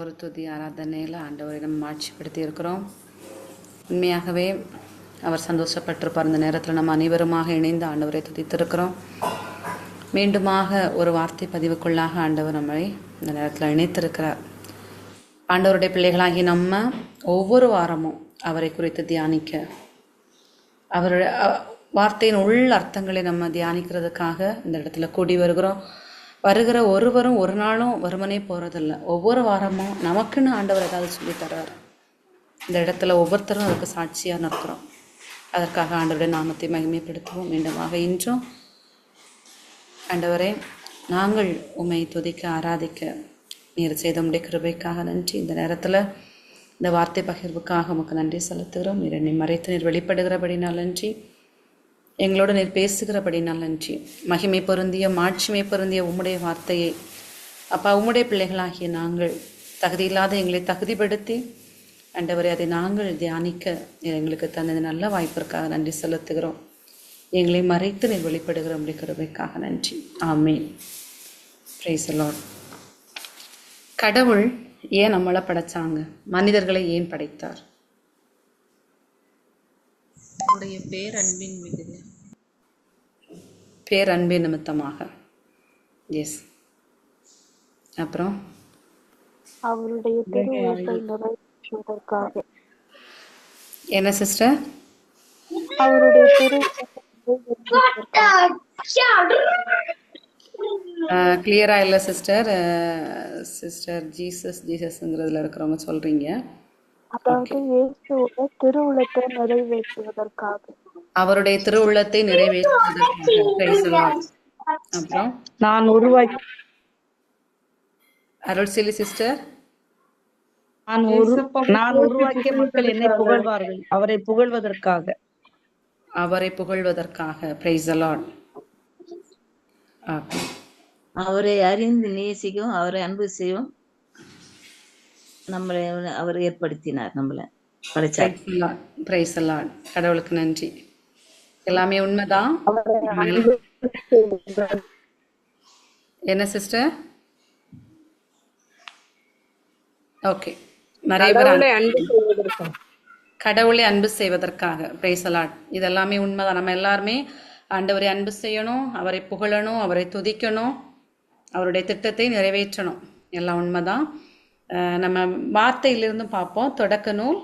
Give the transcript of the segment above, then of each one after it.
ஒரு துதி ஆராதனையில் ஆண்டவரை நம்ம ஆட்சிப்படுத்தி இருக்கிறோம். உண்மையாகவே அவர் சந்தோஷப்பட்டிருப்பார். இந்த நேரத்தில் நம்ம அனைவருமாக இணைந்து ஆண்டவரை துதித்திருக்கிறோம். மீண்டுமாக ஒரு வார்த்தை பதிவுக்குள்ளாக ஆண்டவர் நம்மை இந்த நேரத்தில் இணைத்திருக்கிறார். ஆண்டவருடைய பிள்ளைகளாகி நம்ம ஒவ்வொரு வாரமும் அவரை குறித்து தியானிக்க, அவருடைய வார்த்தையின் உள் அர்த்தங்களை நம்ம தியானிக்கிறதுக்காக இந்த இடத்துல கூடி வருகிறோம். வருகிற ஒருவரும் ஒரு நாளும் வருமனே போகிறதில்ல. ஒவ்வொரு வாரமும் நமக்குன்னு ஆண்டவர் ஏதாவது சொல்லி தர்றார். இந்த இடத்துல ஒவ்வொருத்தரும் அதுக்கு சாட்சியாக நிற்கிறோம். அதற்காக ஆண்டவருடைய நாமத்தை மகிமைப்படுத்துவோம். மீண்டுமாக இன்றும் ஆண்டவரே, நாங்கள் உம்மை துதிக்க ஆராதிக்க நீர் செய்த உம்முடைய கிருபைக்காக நன்றி. இந்த நேரத்தில் இந்த வார்த்தை பகிர்வுக்காக உமக்கு நன்றி செலுத்துகிறோம். நீர் என்னை மறைத்து நீர் வெளிப்படுகிறபடினால் நன்றி. எங்களோடு நீர் பேசுகிறபடினால் நன்றி. மகிமை பொருந்திய மாட்சிமை பொருந்திய உம்முடைய வார்த்தையை அப்பா, உம்முடைய பிள்ளைகளாகிய நாங்கள் தகுதியில்லாத எங்களை தகுதிப்படுத்தி ஆண்டவரே அதை நாங்கள் தியானிக்க எங்களுக்கு தந்தது நல்ல வாய்ப்பிற்காக நன்றி செலுத்துகிறோம். எங்களை மறைத்து நீர் வெளிப்படுகிற உம்முடைய கிருபைக்காக நன்றி. ஆமென். Praise the Lord. கடவுள் ஏன் நம்மளை படைச்சாங்க? மனிதர்களை ஏன் படைத்தார்? உடைய பேரன்பின் மிகுதி, பேரன்பின் நிமித்தமாக. எஸ். அப்புறம் அவருடைய திருவுளத்தை நிறைவேற்றுவதற்காக. என்ன சிஸ்டர்? அவருடைய திருவுளத்தை கிளியரா இல்லை சிஸ்டர். சிஸ்டர் ஜீசஸ்ங்கிறதுல இருக்கிறவங்க சொல்றீங்க. அதாவது இயேசுவோட திருவுளத்தை நிறைவேற்றுவதற்காக. அவருடைய திருவுள்ளத்தை நிறைவேற்றுவதற்காக. அப்புறம் நான் உருவாக்கி அருள்செலி சிஸ்டர், நான் உருவாக்கிய மக்கள் என்னை புகழ்வார்கள், அவரை புகழ்வதற்காக. அவரை புகழ்வதற்காக. Price the Lord. அவரை அறிந்து நேசிக்கும், அவரை அன்பு செய்யும், நம்மளை அவர் ஏற்படுத்தினார், நம்மளை படைச்சார். Price the Lord. கடவுளுக்கு நன்றி. எல்லாமே உண்மைதான். என்ன சிஸ்டர்? ஓகே. நிறைய பேர் கடவுளை அன்பு செய்வதற்காக. Price the Lord. இதெல்லாமே உண்மைதான். நம்ம எல்லாருமே ஆண்டவரை அன்பு செய்யணும், அவரை புகழணும், அவரை துதிக்கணும், அவருடைய திட்டத்தை நிறைவேற்றணும். எல்லாம் உண்மைதான். நம்ம வார்த்தையிலிருந்து பார்ப்போம். தொடக்க நூல்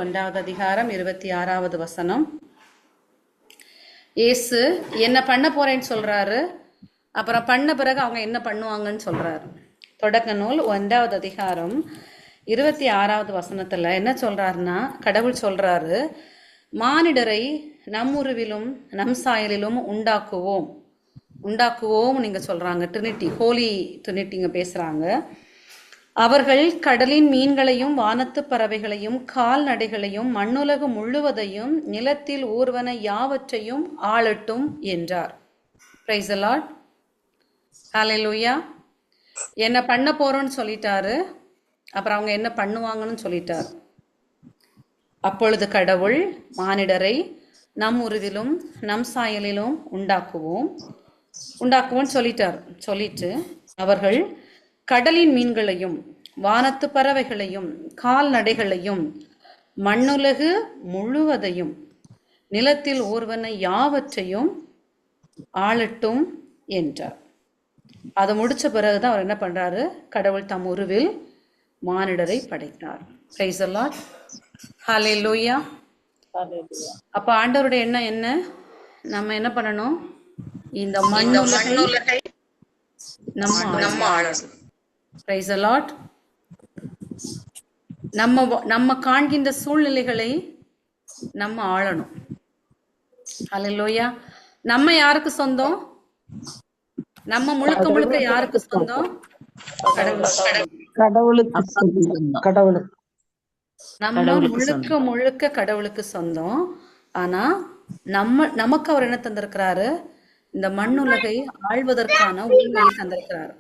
1வது அதிகாரம் 26வது வசனம். இயேசு என்ன பண்ண போறேன்னு சொல்றாரு. அப்புறம் பண்ண பிறகு அவங்க என்ன பண்ணுவாங்கன்னு சொல்றாரு. தொடக்க நூல் 1வது அதிகாரம் 26வது வசனத்துல என்ன சொல்றாருன்னா, கடவுள் சொல்றாரு, மானிடரை நம் உருவிலும் நம் சாயலிலும் உண்டாக்குவோம் நீங்க சொல்றாங்க. ட்ரினிட்டி, ஹோலி ட்ரினிட்டிங்க பேசுறாங்க. அவர்கள் கடலின் மீன்களையும் வானத்து பறவைகளையும் கால்நடைகளையும் மண்ணுலகம் முழுவதையும் நிலத்தில் ஊர்வன யாவற்றையும் ஆளட்டும் என்றார். Praise the Lord. ஹல்லேலூயா. என்ன பண்ண போறோம்னு சொல்லிட்டாரு. அப்புறம் அவங்க என்ன பண்ணுவாங்கன்னு சொல்லிட்டாரு. அப்பொழுது கடவுள் மானிடரை நம் உருவிலும் நம் சாயலிலும் உண்டாக்குவோம் சொல்லிட்டார். சொல்லிட்டு அவர்கள் கடலின் மீன்களையும் வானத்து பறவைகளையும் கால்நடைகளையும் மண்ணுலகு முழுவதையும் நிலத்தில் ஊர்வன யாவற்றையும் ஆளட்டும் என்றார். அதை முடிச்ச பிறகுதான் அவர் என்ன பண்றாரு? கடவுள் தம் உருவில் மானிடரை படைத்தார். Praise the Lord. ஹல்லேலூயா. அப்ப ஆண்டவருடைய எண்ணம் என்ன? நம்ம என்ன பண்ணணும்? இந்த மண்ணுலகை நம்ம ஆளணும். Price the Lord. நம்ம காண்கின்ற சூழ்நிலைகளை நம்ம ஆளணும். ஹல்லேலூயா. நம்ம யாருக்கு சொந்தம்? நம்ம முழுக்க யாருக்கு சொந்தம்? கடவுளுக்கு. நம்ம முழுக்க கடவுளுக்கு சொந்தம். ஆனா நமக்கு அவர் என்ன தந்திருக்கிறாரு? இந்த மண்ணுலகை ஆள்வதற்கான உரிமையை தந்திருக்கிறார்.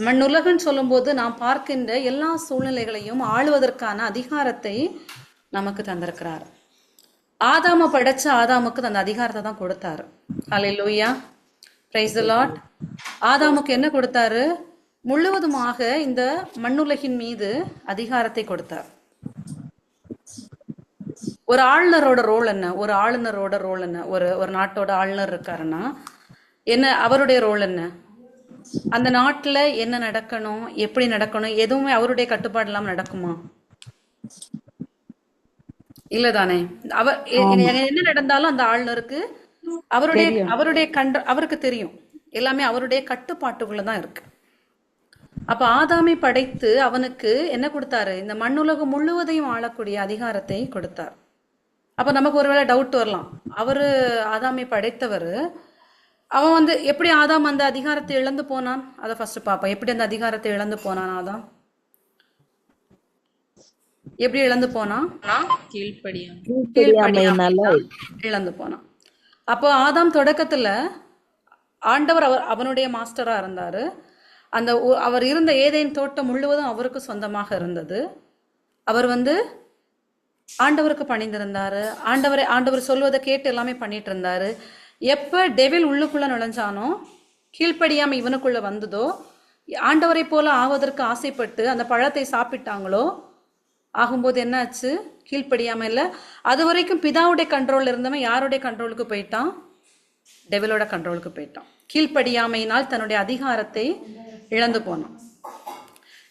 மண்ணுலகன்னு சொல்லும் போது நாம் பார்க்கின்ற எல்லா சூழ்நிலைகளையும் ஆளுவதற்கான அதிகாரத்தை நமக்கு தந்திருக்கிறார். ஆதாம படைச்ச ஆதாமுக்கு அந்த அதிகாரத்தை தான் கொடுத்தாரு. ஹல்லேலூயா. Praise the Lord. ஆதாமுக்கு என்ன கொடுத்தாரு? முழுவதுமாக இந்த மண்ணுலகின் மீது அதிகாரத்தை கொடுத்தார். ஒரு ஆளுநரோட ரோல் என்ன? ஒரு நாட்டோட ஆளுநர் இருக்காருன்னா என்ன, அவருடைய ரோல் என்ன? அந்த நாட்டுல என்ன நடக்கணும், எப்படி நடக்கணும், எதுவுமே அவருடைய கட்டுப்பாடு இல்லாம நடக்குமா? இல்லதானே? என்ன நடந்தாலும் அந்த ஆளுநருக்கு அவருக்கு தெரியும். எல்லாமே அவருடைய கட்டுப்பாட்டுக்குள்ளதான் இருக்கு. அப்ப ஆதாமை படைத்து அவனுக்கு என்ன கொடுத்தாரு? இந்த மண்ணுலகம் முழுவதையும் ஆளக்கூடிய அதிகாரத்தை கொடுத்தார். அப்ப நமக்கு ஒருவேளை டவுட் வரலாம், அவரு ஆதாமை படைத்தவர், அவன் எப்படி ஆதாம் அந்த அதிகாரத்தை இழந்து போனான்? அதை ஃபர்ஸ்ட் பாப்போம். எப்படி அந்த அதிகாரத்தை இழந்து போனான் ஆதாம்? எப்படி இழந்து போனான்? இழந்து போனான். அப்போ ஆதாம் தொடக்கத்துல ஆண்டவர் அவனுடைய மாஸ்டரா இருந்தாரு. அவர் இருந்த ஏதேன் தோட்டம் முழுவதும் அவருக்கு சொந்தமாக இருந்தது. அவர் ஆண்டவருக்கு பணிந்திருந்தாரு. ஆண்டவர் சொல்வதை கேட்டு எல்லாமே பண்ணிட்டு இருந்தாரு. எப்ப டெவில் உள்ளுக்குள்ள நுழைஞ்சானோ, கீழ்ப்படியாம இவனுக்குள்ள வந்ததோ, ஆண்டவரை போல ஆவதற்கு ஆசைப்பட்டு அந்த பழத்தை சாப்பிட்டாங்களோ, ஆகும்போது என்ன ஆச்சு? கீழ்ப்படியாம இல்ல, அது வரைக்கும் பிதாவுடைய கண்ட்ரோல் இருந்தவன் யாருடைய கண்ட்ரோலுக்கு போயிட்டான்? டெவிலோட கண்ட்ரோலுக்கு போயிட்டான். கீழ்ப்படியாமையினால் தன்னுடைய அதிகாரத்தை இழந்து போனான்.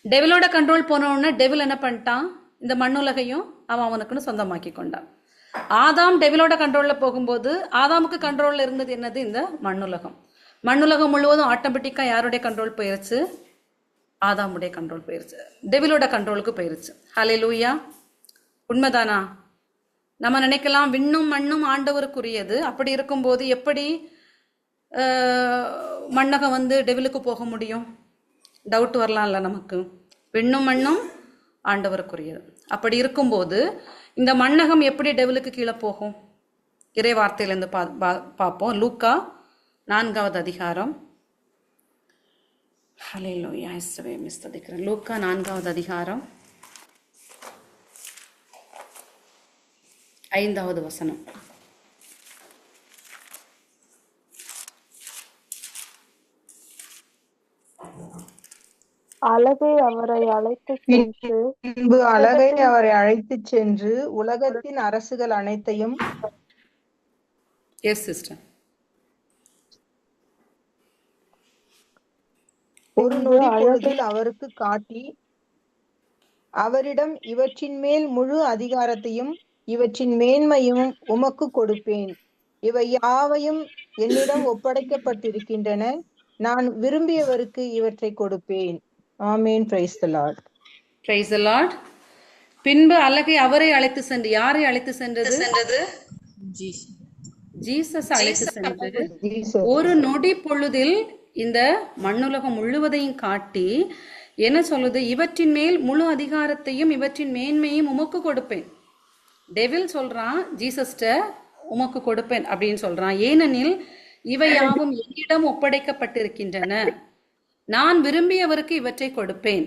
டெவிலோட கண்ட்ரோல் போன உடனே டெவில் என்ன பண்ணிட்டான்? இந்த மண்ணுலகையும் அவனுக்குன்னு சொந்தமாக்கி கொண்டான். ஆதாம் டெவிலோட கண்ட்ரோல்ல போகும்போது ஆதாமுக்கு கண்ட்ரோல்ல இருந்தது என்னது? இந்த மண்ணுலகம். மண்ணுலகம் முழுவதும் ஆட்டோமேட்டிக்கா யாருடைய கண்ட்ரோல் போயிருச்சு? ஆதாமுடைய கண்ட்ரோல் போயிருச்சு, டெவிலோட கண்ட்ரோலுக்கு போயிருச்சு. ஹல்லேலூயா. உண்மைதானா? நம்ம நினைக்கலாம் விண்ணும் மண்ணும் ஆண்டவருக்குரியது. அப்படி இருக்கும்போது எப்படி மண்ணகம் டெவிலுக்கு போக முடியும்? டவுட் வரலாம்ல நமக்கு. விண்ணும் மண்ணும் ஆண்டவருக்குரியது. அப்படி இருக்கும்போது இந்த மண்ணகம் எப்படி டெவிலுக்கு கீழே போகும்? இறை வார்த்தையிலிருந்து பார்ப்போம். லூக்கா 4வது அதிகாரம். ஹல்லேலூயா. இயேசுவே ஸ்தோத்திரம். லூக்கா 4வது அதிகாரம் 5வது வசனம். அழகை அவரை அழைத்துச் சென்று உலகத்தின் அரசுகள் அனைத்தையும் ஒரு நொடி பொழுதில் அவருக்கு காட்டி, அவரிடம் இவற்றின் மேல் முழு அதிகாரத்தையும் இவற்றின் மேன்மையும் உமக்கு கொடுப்பேன். இவை யாவையும் என்னிடம் ஒப்படைக்கப்பட்டிருக்கின்றன. நான் விரும்பியவருக்கு இவற்றை கொடுப்பேன். Amen. Praise the Lord. Praise the Lord. பின்பு அழகை அவரை அழைத்து சென்று, யாரை அழைத்து சென்றது? ஜீசஸ் அழைத்து சென்று ஒரு நொடி பொழுதில் இந்த மண்ணுலகம் முழுவதையும் காட்டி என்ன சொல்லுது? இவற்றின் மேல் முழு அதிகாரத்தையும் இவற்றின் மேன்மையும் உமக்கு கொடுப்பேன். டெவில் சொல்றான் ஜீசஸ்ட, உமக்கு கொடுப்பேன் அப்படின்னு சொல்றான். ஏனெனில் இவை யாவும் என்னிடம் ஒப்படைக்கப்பட்டிருக்கின்றன. நான் விரும்பியவருக்கு இவற்றை கொடுப்பேன்.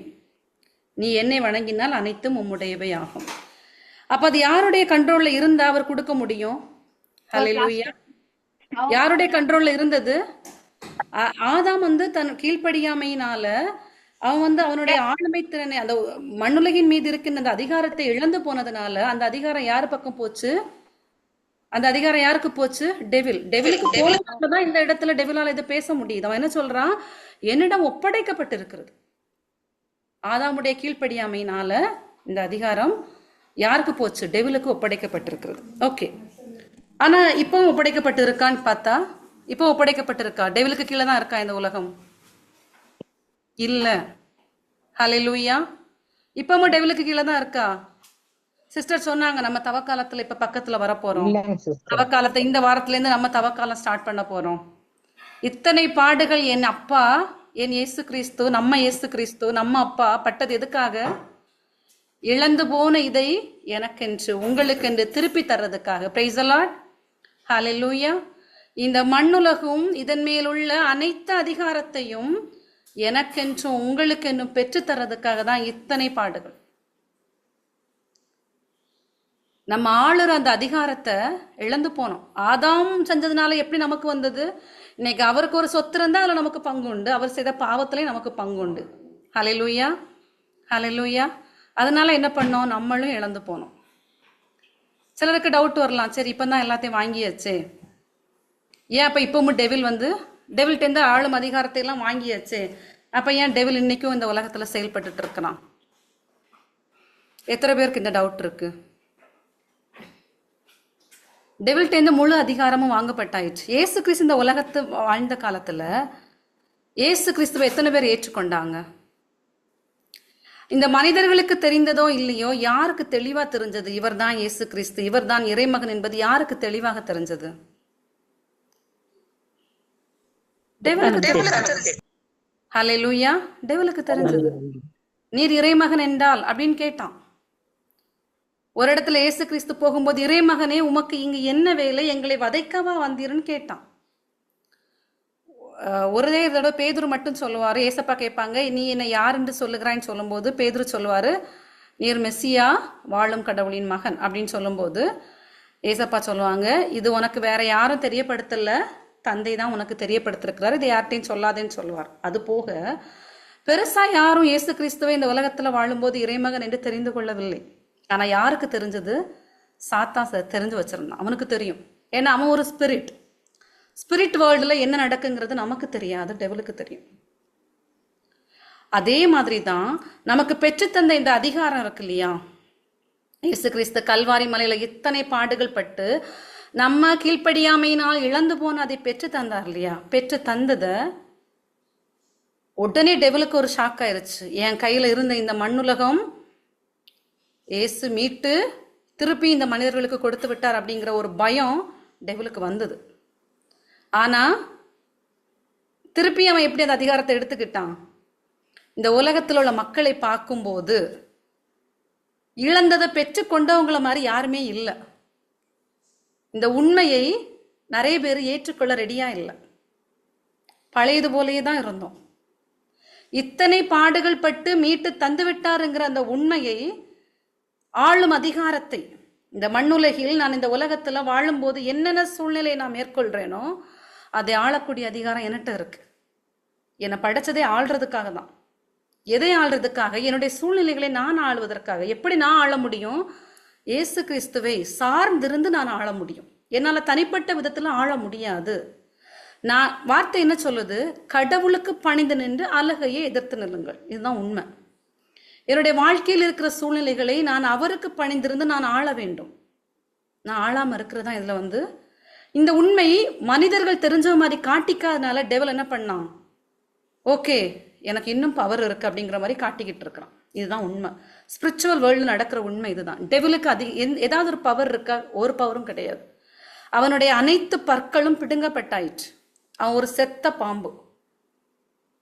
நீ என்னை வணங்கினால் அனைத்தும் உம்முடையவை ஆகும். அப்ப அது யாருடைய கண்ட்ரோல்ல இருந்தா அவர் கொடுக்க முடியும்? ஹல்லேலூயா. யாருடைய கண்ட்ரோல்ல இருந்தது? ஆதாம் தன் கீழ்ப்படியாமையினால அவன் அவனுடைய ஆளுமை திறனை, அந்த மண்ணுலகின் மீது இருக்கின்ற அந்த அதிகாரத்தை இழந்து போனதுனால அந்த அதிகாரம் யாரு பக்கம் போச்சு? அந்த அதிகாரம் யாருக்கு போச்சு? டெவிலுக்கு போனதுனாலதான் இந்த இடத்துல டெவிலால இதை பேச முடியுது. அவன் என்ன சொல்றான்? என்னிடம் ஒப்படைக்கப்பட்டிருக்கிறது. ஆதாமுடைய கீழ்ப்படியாமையினால இந்த அதிகாரம் யாருக்கு போச்சு? டெவிலுக்கு ஒப்படைக்கப்பட்டிருக்கிறது. ஓகே. ஆனா இப்பவும் ஒப்படைக்கப்பட்டு இருக்கான்னு பார்த்தா, இப்போ ஒப்படைக்கப்பட்டிருக்கா? டெவிலுக்கு கீழே தான் இருக்கா இந்த உலகம்? இல்ல. ஹல்லேலூயா. இப்பவும் டெவிலுக்கு கீழே தான் இருக்கா? சிஸ்டர் சொன்னாங்க நம்ம தவக்காலத்துல இப்ப பக்கத்துல வரப்போறோம். தவக்காலத்தை இந்த வாரத்துல இருந்து நம்ம தவக்காலம் ஸ்டார்ட் பண்ண போறோம். இத்தனை பாடுகள் என் அப்பா, என் இயேசு கிறிஸ்து, நம்ம அப்பா பட்டது எதுக்காக? இழந்து போன இதை எனக்கென்று உங்களுக்கென்று திருப்பி தர்றதுக்காக. Price the Lord. ஹல்லேலூயா. இந்த மண்ணுலகும் இதன் மேலுள்ள அனைத்து அதிகாரத்தையும் எனக்கென்றும் உங்களுக்கென்றும் பெற்று தர்றதுக்காக தான் இத்தனை பாடுகள். நம்ம ஆளுற அந்த அதிகாரத்தை இழந்து போனோம். ஆதாம் செஞ்சதுனால எப்படி நமக்கு வந்தது? இன்னைக்கு அவருக்கு ஒரு சொத்து இருந்தா அதுல நமக்கு பங்கு உண்டு. அவர் செய்த பாவத்திலே நமக்கு பங்கு உண்டு. ஹல்லேலூயா, ஹல்லேலூயா. அதனால என்ன பண்ணோம்? நம்மளும் இழந்து போனோம். சிலருக்கு டவுட் வரலாம், சரி இப்போ தான் எல்லாத்தையும் வாங்கியாச்சே, ஏன் அப்போ இப்பவும் டெவில்கிட்டேருந்து ஆளும் அதிகாரத்தை எல்லாம் வாங்கியாச்சே, அப்போ ஏன் டெவில் இன்னைக்கும் இந்த உலகத்தில் செயல்பட்டுட்டு இருக்கிறான்? எத்தனை பேருக்கு இந்த டவுட் இருக்கு? டெவில்கிட்டேருந்து முழு அதிகாரமும் வாங்கப்பட்டாயிடுச்சு. ஏசு கிறிஸ்து இந்த உலகத்து வாழ்ந்த காலத்தில் ஏசு கிறிஸ்துவை எத்தனை பேர் ஏற்றுக்கொண்டாங்க? இந்த மனிதர்களுக்கு தெரிந்ததோ இல்லையோ, யாருக்கு தெளிவா தெரிஞ்சது இவர் தான் இயேசு கிறிஸ்து, இவர் தான் இறைமகன் என்பது யாருக்கு தெளிவாக தெரிஞ்சது? டெவிலுக்கு. ஹல்லேலூயா, டெவிலுக்கு தெரிஞ்சது. நீர் இறைமகன் என்றால் அப்படின்னு கேட்டான். ஒரு இடத்துல இயேசு கிறிஸ்து போகும்போது, இறைமகனே உமக்கு இங்கு என்ன வேலை, எங்களை வதைக்கவா வந்தீர்னு கேட்டான். ஒரே தடவை பேதுரு மட்டும் சொல்லுவாரு. ஏசப்பா கேட்பாங்க, நீ என்னை யார் என்று சொல்லுகிறான்னு சொல்லும்போது பேதுரு சொல்லுவாரு, நீர் மெஸ்ஸியா, வாழும் கடவுளின் மகன் அப்படின்னு சொல்லும்போது ஏசப்பா சொல்லுவாங்க, இது உனக்கு வேற யாரும் தெரியப்படுத்தல, தந்தை தான் உனக்கு தெரியப்படுத்திருக்கிறார், இது யார்கிட்டையும் சொல்லாதேன்னு சொல்லுவார். அது போக பெருசா யாரும் இயேசு கிறிஸ்துவை இந்த உலகத்துல வாழும்போது இறைமகன் என்று தெரிந்து கொள்ளவில்லை. ஆனா யாருக்கு தெரிஞ்சது? சாத்தான் தெரிஞ்சு வச்சிருந்தான். அவனுக்கு தெரியும். ஏன்னா அவன் ஒரு ஸ்பிரிட் வேர்ல்டுல என்ன நடக்குங்கிறது நமக்கு தெரியாது, டெவிலுக்கு தெரியும். அதே மாதிரி தான் நமக்கு பெற்றுத்தந்த இந்த அதிகாரம் இருக்கு இல்லையா, இயேசு கிறிஸ்து கல்வாரி மலையில இத்தனை பாடுகள் பட்டு நம்ம கீழ்ப்படியாமையினால் இழந்து போன அதை பெற்று தந்தார் இல்லையா, பெற்று தந்தத உடனே டெவிலுக்கு ஒரு ஷாக் ஆயிருச்சு. என் கையில இருந்த இந்த மண்ணுலகம் இயேசு மீட்டு திருப்பி இந்த மனிதர்களுக்கு கொடுத்து விட்டார் அப்படிங்கிற ஒரு பயம் டெவிலுக்கு வந்தது. ஆனா திருப்பி அவன் எப்படி அந்த அதிகாரத்தை எடுத்துக்கிட்டான்? இந்த உலகத்தில் உள்ள மக்களை பார்க்கும்போது இழந்ததை பெற்று கொண்டவங்கள மாதிரி யாருமே இல்லை. இந்த உண்மையை நிறைய பேர் ஏற்றுக்கொள்ள ரெடியா இல்லை. பழையது போலயே தான் இருந்தோம். இத்தனை பாடுகள் பட்டு மீட்டு தந்து விட்டாருங்கிற அந்த உண்மையை, ஆளும் அதிகாரத்தை, இந்த மண்ணுலகில் நான் இந்த உலகத்துல வாழும்போது என்னென்ன சூழ்நிலையை நான் மேற்கொள்றேனோ அதை ஆளக்கூடிய அதிகாரம் என்கிட்ட இருக்கு. என்னை படைச்சதே ஆள்றதுக்காக தான். எதை ஆள்றதுக்காக? என்னுடைய சூழ்நிலைகளை நான் ஆளுவதற்காக. எப்படி நான் ஆள முடியும்? இயேசு கிறிஸ்துவை சார்ந்திருந்து நான் ஆள முடியும். என்னால தனிப்பட்ட விதத்துல ஆள முடியாது. நான் வார்த்தை என்ன சொல்லுது? கடவுளுக்கு பணிந்து நின்று அழகையை எதிர்த்து நில்லுங்கள். இதுதான் உண்மை. என்னுடைய வாழ்க்கையில் இருக்கிற சூழ்நிலைகளை நான் அவருக்கு பணிந்திருந்து நான் ஆள வேண்டும். நான் ஆளாம இருக்கிறதா இதுல இந்த உண்மை மனிதர்கள் தெரிஞ்ச மாதிரி காட்டிக்காதனால டெவல் என்ன பண்ணான்? ஓகே, எனக்கு இன்னும் பவர் இருக்கு அப்படிங்கிற மாதிரி காட்டிக்கிட்டு இருக்கிறான். இதுதான் உண்மை. ஸ்பிரிச்சுவல் வேர்ல்டு நடக்கிற உண்மை இதுதான். டெவிலுக்கு ஏதாவது ஒரு பவர் இருக்கா? ஒரு பவரும் கிடையாது. அவனுடைய அனைத்து பற்களும் பிடுங்கப்பட்டாயிற்று. அவன் ஒரு செத்த பாம்பு.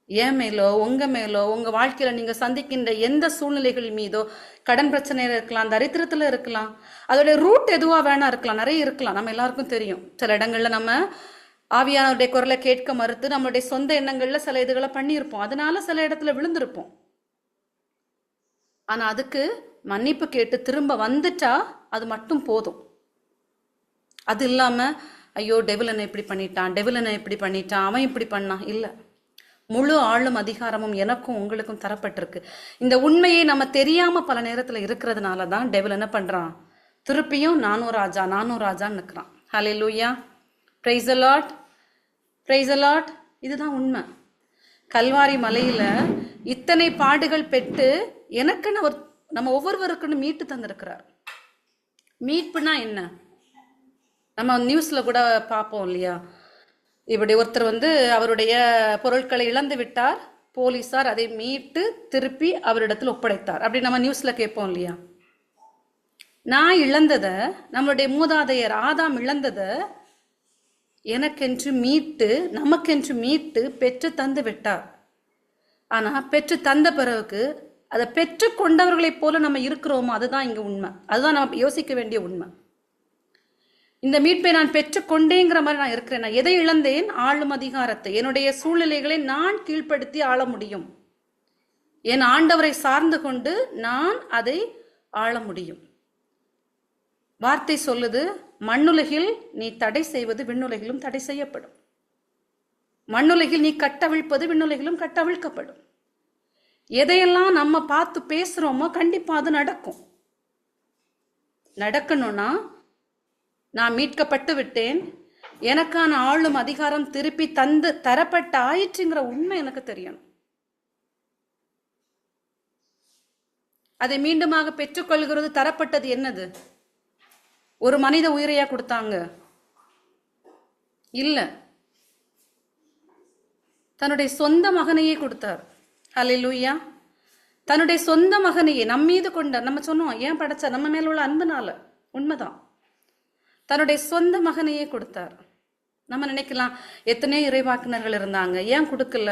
என் மேலோ உங்க மேலோ உங்க வாழ்க்கையில நீங்க சந்திக்கின்ற எந்த சூழ்நிலைகள் மீதோ, கடன் பிரச்சனையில இருக்கலாம், தரித்திரத்துல இருக்கலாம், அதோட ரூட் எதுவா வேணா இருக்கலாம், நிறைய இருக்கலாம். நம்ம எல்லாருக்கும் தெரியும். சில இடங்கள்ல நம்ம ஆவியானவருடைய குரலை கேட்க மறுத்து நம்மளுடைய சொந்த எண்ணங்கள்ல சில இதுகளை பண்ணியிருப்போம். அதனால சில இடத்துல விழுந்திருப்போம். ஆனா அதுக்கு மன்னிப்பு கேட்டு திரும்ப வந்துட்டா அது மட்டும் போதும். அது இல்லாம ஐயோ டெவில் என்ன இப்படி பண்ணிட்டான், டெவில் என்ன இப்படி பண்ணிட்டான், அவன் இப்படி பண்ணான், இல்லை. முழு ஆளும் அதிகாரமும் எனக்கும் உங்களுக்கும் தரப்பட்டிருக்கு. இந்த உண்மையை நம்ம தெரியாம பல நேரத்துல இருக்கிறதுனால தான் டெவில் என்ன பண்றான்? திருப்பியும் நானும் ராஜான்னு நிற்கிறான். Hallelujah, praise the Lord, praise the Lord. இதுதான் உண்மை. கல்வாரி மலையில இத்தனை பாடுகள் பெற்று எனக்குன்னு நம்ம ஒவ்வொருவருக்குன்னு மீட்டு தந்திருக்கிறார். மீட்புனா என்ன? நம்ம நியூஸ்ல கூட பார்ப்போம் இல்லையா, இப்படி ஒருத்தர் அவருடைய பொருட்களை இழந்து விட்டார், போலீசார் அதை மீட்டு திருப்பி அவரிடத்தில் ஒப்படைத்தார், அப்படி நம்ம நியூஸ்ல கேட்போம் இல்லையா. நான் இழந்தத, நம்மளுடைய மூதாதையர் ஆதாம் இழந்தத எனக்கென்று மீட்டு, நமக்கென்று மீட்டு பெற்று தந்து விட்டார். ஆனா பெற்று தந்த பிறகு அதை பெற்று கொண்டவர்களைப் போல நம்ம இருக்கிறோமோ? அதுதான் இங்க உண்மை. அதுதான் நம்ம யோசிக்க வேண்டிய உண்மை. இந்த மீட்பை நான் பெற்றுக்கொண்டேங்கிற மாதிரி நான் இருக்கிறேன். நான் எதை இழந்தேன்? ஆளும் அதிகாரத்தை. என்னுடைய சூழ்நிலைகளை நான் கீழ்ப்படுத்தி ஆள முடியும். என் ஆண்டவரை சார்ந்து கொண்டு நான் அதை ஆள முடியும். வார்த்தை சொல்லுது, மண்ணுலகில் நீ தடை செய்வது விண்ணுலகிலும் தடை செய்யப்படும். மண்ணுலகில் நீ கட்டவிழ்ப்பது விண்ணுலகிலும் கட்டவிழ்க்கப்படும். எதையெல்லாம் நம்ம பார்த்து பேசுறோமோ கண்டிப்பா அது நடக்கும். நடக்கணும்னா நான் மீட்கப்பட்டு விட்டேன், எனக்கான ஆளும் அதிகாரம் திருப்பி தரப்பட்ட ஆயிற்றுங்கிற உண்மை எனக்கு தெரியணும். அதை மீண்டுமாக பெற்றுக்கொள்கிறது. தரப்பட்டது என்னது? ஒரு மனித உயிரையா கொடுத்தாங்க? இல்ல, தன்னுடைய சொந்த மகனையே கொடுத்தார். ஹல்லேலூயா. தன்னுடைய சொந்த மகனையே நம் மீது கொண்டார். நம்ம சொன்னோம், ஏன் படைச்சார்? நம்ம மேல உள்ள அன்புனால. உண்மைதான். தன்னுடைய சொந்த மகனையே கொடுத்தார். நம்ம நினைக்கலாம், எத்தனையோ இறைவாக்கினர்கள் இருந்தாங்க, ஏன் கொடுக்கல?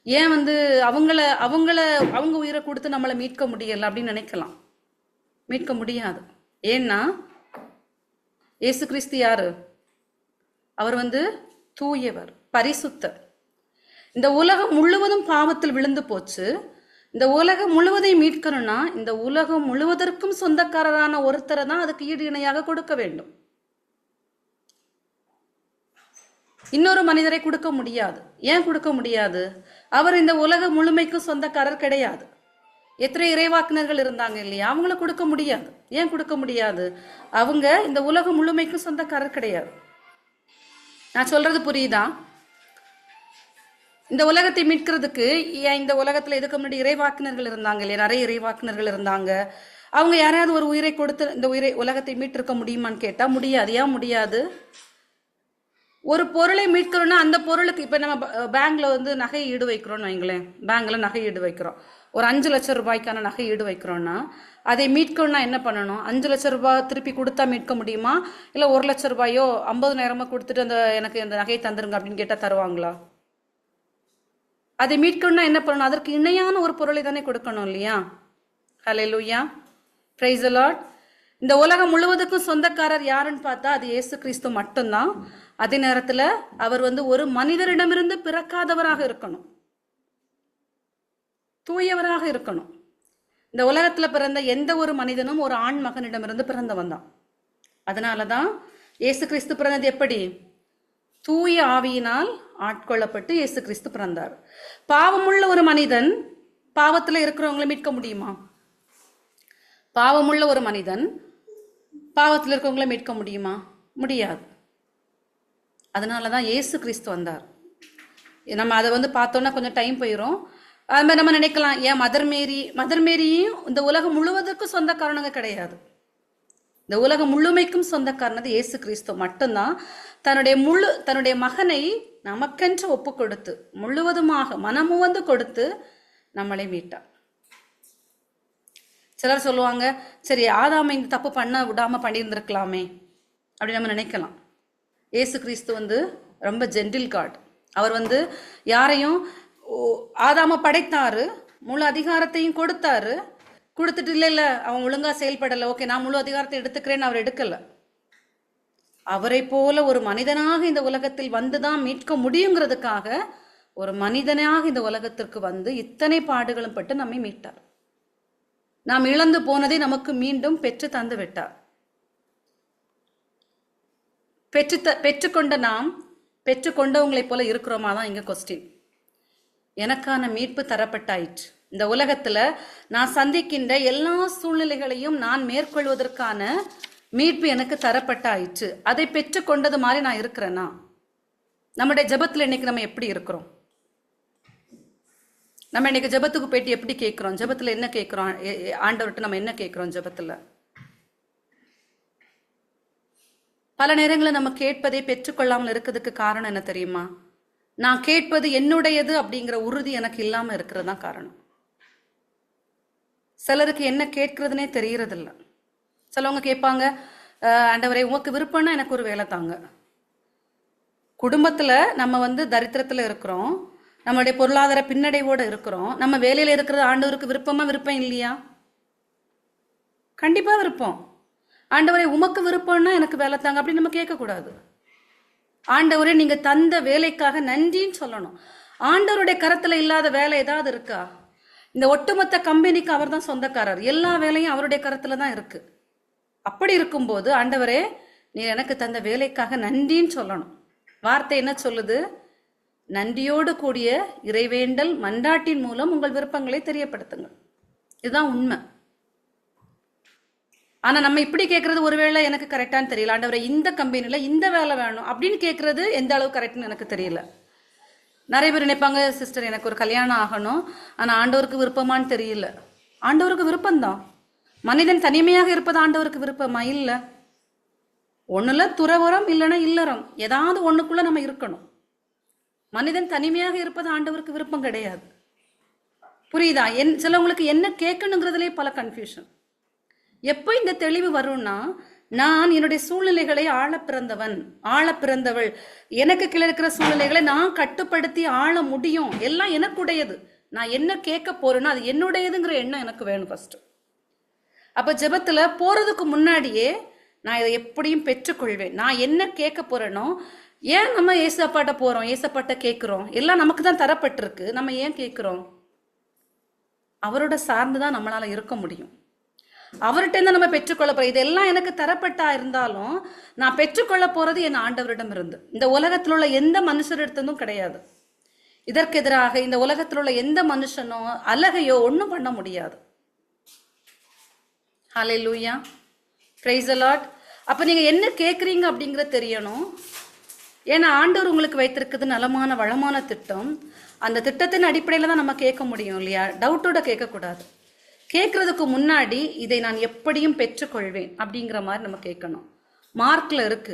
ஏன் அவங்க உயிரை கொடுத்து நம்மளை மீட்க முடியல அப்படின்னு நினைக்கலாம். மீட்க முடியாது. ஏன்னா இயேசு கிறிஸ்து யாரு? அவர் தூயவர், பரிசுத்தர். இந்த உலகம் முழுவதும் பாவத்தில் விழுந்து போச்சு. இந்த உலகம் முழுவதையும் மீட்கணும்னா இந்த உலகம் முழுவதற்கும் சொந்தக்காரரான ஒருத்தரை தான் அதுக்கு ஈடு இணையாக கொடுக்க வேண்டும். இன்னொரு மனிதரை கொடுக்க முடியாது. ஏன் கொடுக்க முடியாது? அவர் இந்த உலக முழுமைக்கும் சொந்தக்காரர் கிடையாது. எத்தனை இறைவாக்கினர்கள் இருந்தாங்க இல்லையா? அவங்கள கொடுக்க முடியாது. ஏன் கொடுக்க முடியாது? அவங்க இந்த உலக முழுமைக்கும் சொந்தக்காரர் கிடையாது. நான் சொல்றது புரியுதா? இந்த உலகத்தை மீட்கிறதுக்கு இந்த உலகத்துல இதுக்கு முன்னாடி இறைவாக்கினர்கள் இருந்தாங்க இல்லையா? நிறைய இறைவாக்கினர்கள் இருந்தாங்க. அவங்க யாரையாவது ஒரு உயிரை கொடுத்து இந்த உலகத்தை மீட்டிருக்க முடியுமான்னு கேட்டா முடியாது. ஏன் முடியாது? ஒரு பொருளை மீட்கிறோம்னா அந்த பொருளுக்கு இப்ப நம்ம பேங்க்ல நகை ஈடு வைக்கிறோம்னு வைங்களேன். பேங்க்ல நகை ஈடு வைக்கிறோம். ஒரு 5 லட்சம் ரூபாய்க்கான நகை ஈடு வைக்கிறோம்னா அதை மீட்கணும்னா என்ன பண்ணணும்? 5 லட்சம் ரூபாய் திருப்பி கொடுத்தா மீட்க முடியுமா? இல்ல 1 லட்சம் ரூபாயோ 50,000 கொடுத்துட்டு எனக்கு அந்த நகையை தந்துருங்க அப்படின்னு கேட்டா தருவாங்களா? அதை மீட்கணும்னா என்ன பண்ணணும்? அதற்கு இணையான ஒரு பொருளை தானே கொடுக்கணும் இல்லையா? ஹல்லேலூயா, பிரைஸ் தி லார்ட். இந்த உலகம் முழுவதுக்கும் சொந்தக்காரர் யாருன்னு பார்த்தா அது இயேசு கிறிஸ்து மட்டும்தான். அதே நேரத்துல அவர் ஒரு மனிதரிடமிருந்து பிறக்காதவராக இருக்கணும், தூயவராக இருக்கணும். இந்த உலகத்துல பிறந்த எந்த ஒரு மனிதனும் ஒரு ஆண் மகனிடமிருந்து பிறந்தவன் தான். அதனாலதான் இயேசு கிறிஸ்து பிறந்தது எப்படி? தூய ஆவியினால் ஆட்கொள்ளப்பட்டு இயேசு கிறிஸ்து பிறந்தார். பாவமுள்ள ஒரு மனிதன் பாவத்துல இருக்கிறவங்களை மீட்க முடியுமா? பாவமுள்ள ஒரு மனிதன் பாவத்தில் இருக்கவங்களை மீட்க முடியுமா? முடியாது. அதனாலதான் இயேசு கிறிஸ்து வந்தார். நம்ம அதை பார்த்தோம்னா கொஞ்சம் டைம் போயிடும். அது மாதிரி நம்ம நினைக்கலாம், ஏன் மதர் மேரியும் இந்த உலகம் முழுவதற்கும் சொந்தக்காரனங்க கிடையாது. இந்த உலகம் முழுமைக்கும் சொந்தக்காரனது இயேசு கிறிஸ்து மட்டும்தான். தன்னுடைய மகனை நமக்கென்று ஒப்பு கொடுத்து முழுவதுமாக மனமுவந்து கொடுத்து நம்மளை மீட்டார். சிலர் சொல்லுவாங்க, சரி ஆதாமை இந்த தப்பு பண்ண விடாம பண்ணியிருந்திருக்கலாமே அப்படி நம்ம நினைக்கலாம். இயேசு கிறிஸ்து ரொம்ப ஜென்டில் காட். அவர் யாரையும் ஆதாம படைத்தாரு, முழு அதிகாரத்தையும் கொடுத்தாரு. கொடுத்துட்டு இல்ல அவன் ஒழுங்கா செயல்படல, ஓகே நான் முழு அதிகாரத்தை எடுத்துக்கிறேன்னு அவர் எடுக்கல. அவரை போல ஒரு மனிதனாக இந்த உலகத்தில் வந்துதான் மீட்க முடியுங்கிறதுக்காக ஒரு மனிதனாக இந்த உலகத்திற்கு இத்தனை பாடுகளும் பட்டு நம்மை மீட்டார். நாம் இழந்து போனதை நமக்கு மீண்டும் பெற்று தந்து விட்டார். பெற்றுக்கொண்ட நாம் பெற்றுக்கொண்டவங்களை போல இருக்கிறோமா தான் இங்க கொஸ்டின். எனக்கான மீட்பு தரப்பட்டாயிற்று. இந்த உலகத்துல நான் சந்திக்கின்ற எல்லா சூழ்நிலைகளையும் நான் மேற்கொள்வதற்கான மீட்பு எனக்கு தரப்பட்டாயிற்று. அதை பெற்றுக்கொண்டது மாதிரி நான் இருக்கிறேன்னா? நம்முடைய ஜெபத்துல இன்னைக்கு நம்ம எப்படி இருக்கிறோம்? நம்ம இன்னைக்கு ஜெபத்துக்கு போயிட்டு எப்படி கேட்கிறோம்? ஜெபத்துல என்ன கேட்கிறோம்? ஆண்டவர்கிட்ட நம்ம என்ன கேட்கிறோம் ஜெபத்துல? பல நேரங்களில் நம்ம கேட்பதை பெற்றுக்கொள்ளாமல் இருக்கிறதுக்கு காரணம் என்ன தெரியுமா? நான் கேட்பது என்னுடையது அப்படிங்கிற உறுதி எனக்கு இல்லாம இருக்கிறது தான் காரணம். சிலருக்கு என்ன கேட்கறதுனே தெரியறதில்ல. சிலவங்க கேட்பாங்க, ஆண்டவரே உமக்கு விருப்பம்னா எனக்கு ஒரு வேலை தாங்க. குடும்பத்துல நம்ம தரித்திரத்துல இருக்கிறோம், நம்மளுடைய பொருளாதார பின்னடைவோட இருக்கிறோம். நம்ம வேலையில இருக்கிறது ஆண்டவருக்கு விருப்பம் இல்லையா? கண்டிப்பா விருப்பம். ஆண்டவரே உமக்கு விருப்பம்னா எனக்கு வேலை தாங்க அப்படின்னு நம்ம கேட்கக்கூடாது. ஆண்டவரே நீங்க தந்த வேலைக்காக நன்றின்னு சொல்லணும். ஆண்டவருடைய கரத்துல இல்லாத வேலை ஏதாவது இருக்கா? இந்த ஒட்டுமொத்த கம்பெனிக்கு அவர் தான் சொந்தக்காரர். எல்லா வேலையும் அவருடைய கரத்துல தான் இருக்கு. அப்படி இருக்கும்போது ஆண்டவரே நீ எனக்கு தந்த வேலைக்காக நன்றின்னு சொல்லணும். வார்த்தை என்ன சொல்லுது? நன்றியோடு கூடிய இறைவேண்டல் மன்றாட்டின் மூலம் உங்கள் விருப்பங்களை தெரியப்படுத்துங்கள். இதுதான் உண்மை. ஆனா நம்ம இப்படி கேட்கறது ஒருவேளை எனக்கு கரெக்டான்னு தெரியல. ஆண்டவரை இந்த கம்பெனில இந்த வேலை வேணும் அப்படின்னு கேட்கறது எந்த அளவு கரெக்ட்னு எனக்கு தெரியல. நிறைய பேர் நினைப்பாங்க, சிஸ்டர் எனக்கு ஒரு கல்யாணம் ஆகணும், ஆனா ஆண்டவருக்கு விருப்பமான்னு தெரியல. ஆண்டவருக்கு விருப்பம்தான். மனிதன் தனிமையாக இருப்பது ஆண்டவருக்கு விருப்பமா? இல்லை. ஒண்ணுல துறவரம் இல்லைன்னா இல்லறம், ஏதாவது ஒண்ணுக்குள்ள நம்ம இருக்கணும். மனிதன் தனிமையாக இருப்பது ஆண்டவருக்கு விருப்பம் கிடையாது. புரியுதா? சிலவங்களுக்கு என்ன கேட்கணுங்கிறதுலே பல கன்ஃபியூஷன். எப்போ இந்த தெளிவு வரும்னா, நான் என்னுடைய சூழ்நிலைகளை ஆள பிறந்தவள், எனக்கு கீழே இருக்கிற சூழ்நிலைகளை நான் கட்டுப்படுத்தி ஆள முடியும், எல்லாம் எனக்குடையது, நான் என்ன கேட்க போறேன்னா அது என்னுடையதுங்கிற எண்ணம் எனக்கு வேணும் ஃபர்ஸ்ட். அப்ப ஜெபத்துல போறதுக்கு முன்னாடியே நான் இதை எப்படியும் பெற்றுக்கொள்வேன். நான் என்ன கேட்க போறேனோ, ஏன் நம்ம ஏசப்பாட்ட போறோம், ஏசப்பாட்ட கேட்கிறோம், எல்லாம் நமக்கு தான் தரப்பட்டிருக்கு, நம்ம ஏன் கேட்கிறோம்? அவரோட சார்ந்துதான் நம்மளால இருக்க முடியும். அவர்கிட்ட இருந்து நம்ம பெற்றுக்கொள்ள போறோம். இதெல்லாம் எனக்கு தரப்பட்டா இருந்தாலும் நான் பெற்றுக்கொள்ள போறது என் ஆண்டவரிடம் இருந்து. இந்த உலகத்தில் உள்ள எந்த மனுஷரிடத்தும் கிடையாது. இதற்கு எதிராக இந்த உலகத்தில் உள்ள எந்த மனுஷனோ அழகையோ ஒன்றும் பண்ண முடியாது. ஹல்லேலூயா, பிரைஸ் தி லார்ட். அப்ப நீங்க என்ன கேட்குறீங்க அப்படிங்கிறது தெரியணும். ஏன்னா ஆண்டவர் உங்களுக்கு வைத்திருக்குது நலமான வளமான திட்டம். அந்த திட்டத்தின் அடிப்படையில தான் நம்ம கேட்க முடியும் இல்லையா? டவுட்டோட கேட்கக்கூடாது. கேட்கறதுக்கு முன்னாடி இதை நான் எப்படியும் பெற்றுக்கொள்வேன் அப்படிங்கிற மாதிரி நம்ம கேட்கணும். மார்க்ல இருக்கு,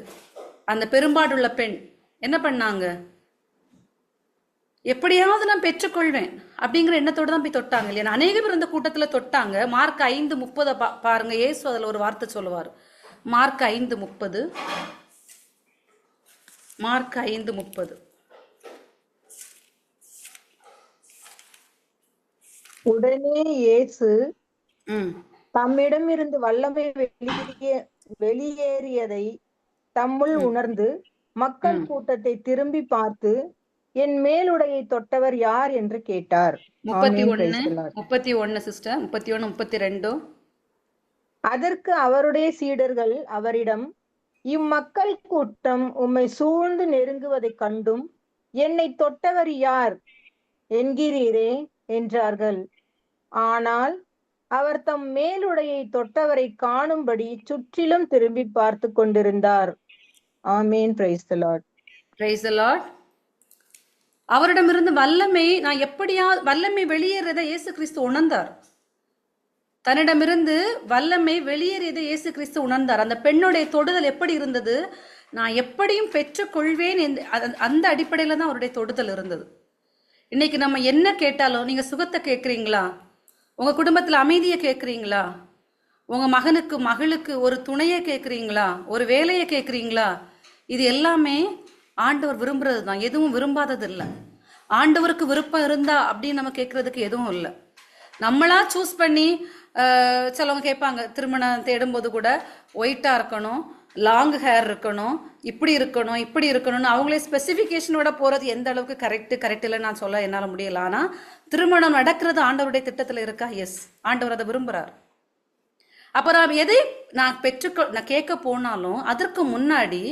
அந்த பெரும்பாடுள்ள பெண் என்ன பண்ணாங்க? எப்படியாவது நான் பெற்றுக்கொள்வேன் அப்படிங்கிற எண்ணத்தோடு தான் போய் தொட்டாங்க இல்லையா? அநேக பேர் இந்த கூட்டத்துல தொட்டாங்க. மார்க் 5:30 பாருங்க. இயேசு அதுல ஒரு வார்த்தை சொல்லுவார். மார்க் 5:30. மார்க் 5:30. உடனே இயேசு தம்மிடமிருந்து வல்லமை வெளியேறியதை தம்முள் உணர்ந்து மக்கள் கூட்டத்தை திரும்பி பார்த்து, என் மேலுடையை தொட்டவர் யார் என்று கேட்டார். 31 சிஸ்டர், 31, 32. அதற்கு அவருடைய சீடர்கள் அவரிடம், இம்மக்கள் கூட்டம் உம்மை சூழ்ந்து நெருங்குவதைக் கண்டும் என்னை தொட்டவர் யார் என்கிறீரே என்றார்கள். ஆனால் அவர் தம் மேலுடையை தொட்டவரை காணும்படி சுற்றிலும் திரும்பி பார்த்து கொண்டிருந்தார். ஆமீன். Price the Lord. Praise the Lord. அவரிடமிருந்து வல்லமை, நான் வல்லமை வெளியேறதை இயேசு கிறிஸ்து உணர்ந்தார். தன்னிடமிருந்து வல்லமை வெளியேறியதை இயேசு கிறிஸ்து உணர்ந்தார். அந்த பெண்ணுடைய தொடுதல் எப்படி இருந்தது? நான் எப்படியும் பெற்றுக்கொள்வேன், அந்த அடிப்படையில தான் அவருடைய தொடுதல் இருந்தது. இன்னைக்கு நம்ம என்ன கேட்டாலும், நீங்க சுகத்தை கேட்குறீங்களா? உங்க குடும்பத்துல அமைதியை கேட்குறீங்களா? உங்க மகனுக்கு மகளுக்கு ஒரு துணையை கேட்குறீங்களா? ஒரு வேலையை கேட்குறீங்களா? இது எல்லாமே ஆண்டவர் விரும்புறது தான், எதுவும் விரும்பாதது இல்லை. ஆண்டவருக்கு விருப்பம் இருந்தா அப்படின்னு நம்ம கேட்கறதுக்கு எதுவும் இல்லை. நம்மளா சூஸ் பண்ணி சிலவங்க கேட்பாங்க, திருமணம் தேடும்போது கூட ஒயிட்டா இருக்கணும், லாங் ஹேர் இருக்கணும், இப்படி இருக்கணும்னு அவங்களே ஸ்பெசிஃபிகேஷனோட போறது எந்த அளவுக்கு கரெக்ட் இல்லைன்னு நான் சொல்ல என்னால் முடியல. ஆனால் திருமணம் நடக்கிறது ஆண்டவருடைய திட்டத்தில் இருக்கா? எஸ், ஆண்டவர் அதை விரும்புகிறார். அப்போ நான் கேட்க போனாலும் அதற்கு முன்னாடி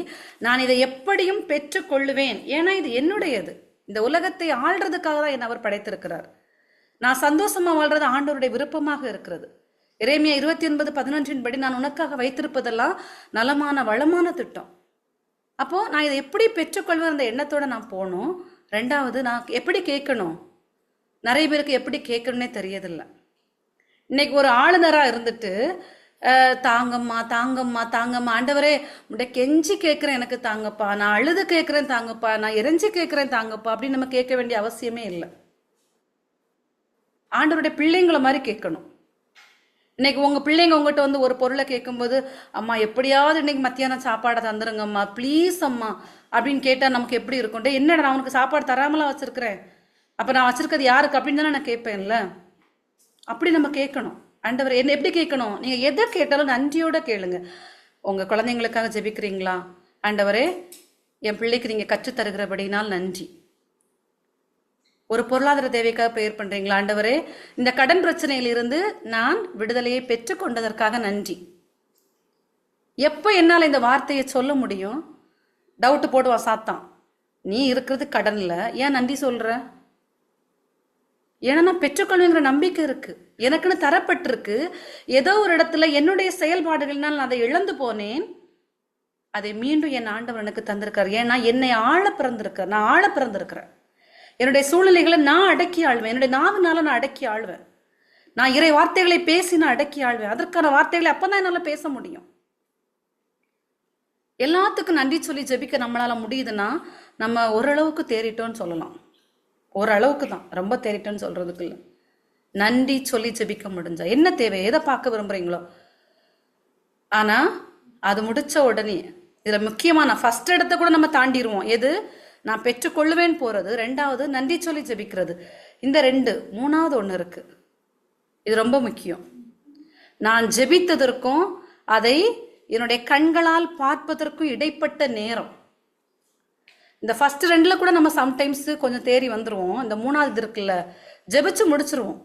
நான் இதை எப்படியும் பெற்றுக்கொள்ளுவேன். ஏன்னா இது என்னுடையது. இந்த உலகத்தை ஆள்றதுக்காக தான் என்னை அவர் படைத்திருக்கிறார். நான் சந்தோஷமா வாழ்றது ஆண்டவருடைய விருப்பமாக இருக்கிறது. எரேமியா 29:11 படி நான் உனக்காக வைத்திருப்பதெல்லாம் நலமான வளமான திட்டம். அப்போ நான் இதை எப்படி பெற்றுக்கொள்வேன் அந்த எண்ணத்தோட நான் போகணும். ரெண்டாவது, நான் எப்படி கேட்கணும்? நிறைய பேருக்கு எப்படி கேட்கணும்னே தெரியதில்லை. இன்னைக்கு ஒரு ஆளுநராக இருந்துட்டு தாங்கம்மா ஆண்டவரே உடைய கெஞ்சி கேட்குறேன், எனக்கு தாங்கப்பா, நான் அழுது கேட்குறேன் தாங்கப்பா, நான் இறைஞ்சி கேட்குறேன் தாங்கப்பா அப்படின்னு நம்ம கேட்க வேண்டிய அவசியமே இல்லை. ஆண்டவருடைய பிள்ளைங்களை மாதிரி கேட்கணும். இன்னைக்கு உங்க பிள்ளைங்க உங்ககிட்ட வந்து ஒரு பொருளை கேட்கும்போது, அம்மா எப்படியாவது இன்னைக்கு மத்தியானம் சாப்பாடை தந்துருங்கம்மா ப்ளீஸ் அம்மா அப்படின்னு கேட்டா நமக்கு எப்படி இருக்கும்? என்னடா நான் உனக்கு சாப்பாடு தராமலாம் வச்சிருக்கிறேன், அப்ப நான் வச்சிருக்கிறது யாருக்கு அப்படின்னு தானே நான் கேட்பேன்ல. அப்படி நம்ம கேட்கணும். ஆண்டவர் என்ன எப்படி கேட்கணும்? நீங்க எதை கேட்டாலும் நன்றியோட கேளுங்க. உங்க குழந்தைங்களுக்காக ஜெபிக்கிறீங்களா? ஆண்டவரே என் பிள்ளைக்கு நீங்க கற்றுத் தருகிறபடினால் நன்றி. ஒரு பொருளாதார தேவைக்காக ப்ரேயர் பண்றீங்களா? ஆண்டவரே இந்த கடன் பிரச்சனையிலிருந்து நான் விடுதலையை பெற்று கொண்டதற்காக நன்றி. எப்போ என்னால் இந்த வார்த்தையை சொல்ல முடியும்? டவுட் போடுவான் சாத்தான். நீ இருக்கிறது கடன்ல, ஏன் நன்றி சொல்ற? ஏன்னா நான் பெற்றுக்கொள்வேங்கிற நம்பிக்கை இருக்கு, எனக்குன்னு தரப்பட்டிருக்கு. ஏதோ ஒரு இடத்துல என்னுடைய செயல்பாடுகள்னால் நான் அதை இழந்து போனேன், அதை மீண்டும் என் ஆண்டவர் எனக்கு தந்திருக்கார். ஏன்னா என்னை ஆழ பிறந்திருக்கார், நான் ஆழ பிறந்திருக்கிறேன். என்னுடைய சூழ்நிலைகளை நான் அடக்கி ஆழ்வேன், என்னுடைய நாவினால நான் அடக்கி ஆழ்வேன். நான் இறை வார்த்தைகளை பேசி நான் அடக்கி ஆழ்வேன். அதற்கான வார்த்தைகளை அப்பதான் என்னால பேச முடியும். எல்லாத்துக்கும் நன்றி சொல்லி ஜெபிக்க நம்மளால முடியுதுன்னா நம்ம ஓரளவுக்கு தேறிட்டோம்னு சொல்லலாம். ஓரளவுக்கு தான், ரொம்ப தேறிட்டோன்னு சொல்றதுக்கு இல்லை. நன்றி சொல்லி ஜெபிக்க முடிஞ்சா என்ன தேவை, எதை பார்க்க விரும்புறீங்களோ. ஆனா அது முடிச்ச உடனே இதுல முக்கியமா நான் ஃபர்ஸ்ட் இடத்த கூட நம்ம தாண்டிடுவோம். எது? நான் பெற்றுக்கொள்ளுவேன் போறது, ரெண்டாவது நன்றி சொல்லி ஜெபிக்கிறது. இந்த ரெண்டு, மூணாவது ஒண்ணு இருக்கு, இது ரொம்ப முக்கியம். நான் ஜெபித்ததற்கும் அதை என்னுடைய கண்களால் பார்ப்பதற்கும் இடைப்பட்ட நேரம். இந்த ஃபர்ஸ்ட் ரெண்டுல கூட நம்ம சம்டைம்ஸ் கொஞ்சம் தேறி வந்துருவோம். இந்த மூணாவது இருக்குல்ல, ஜெபிச்சு முடிச்சிருவோம்.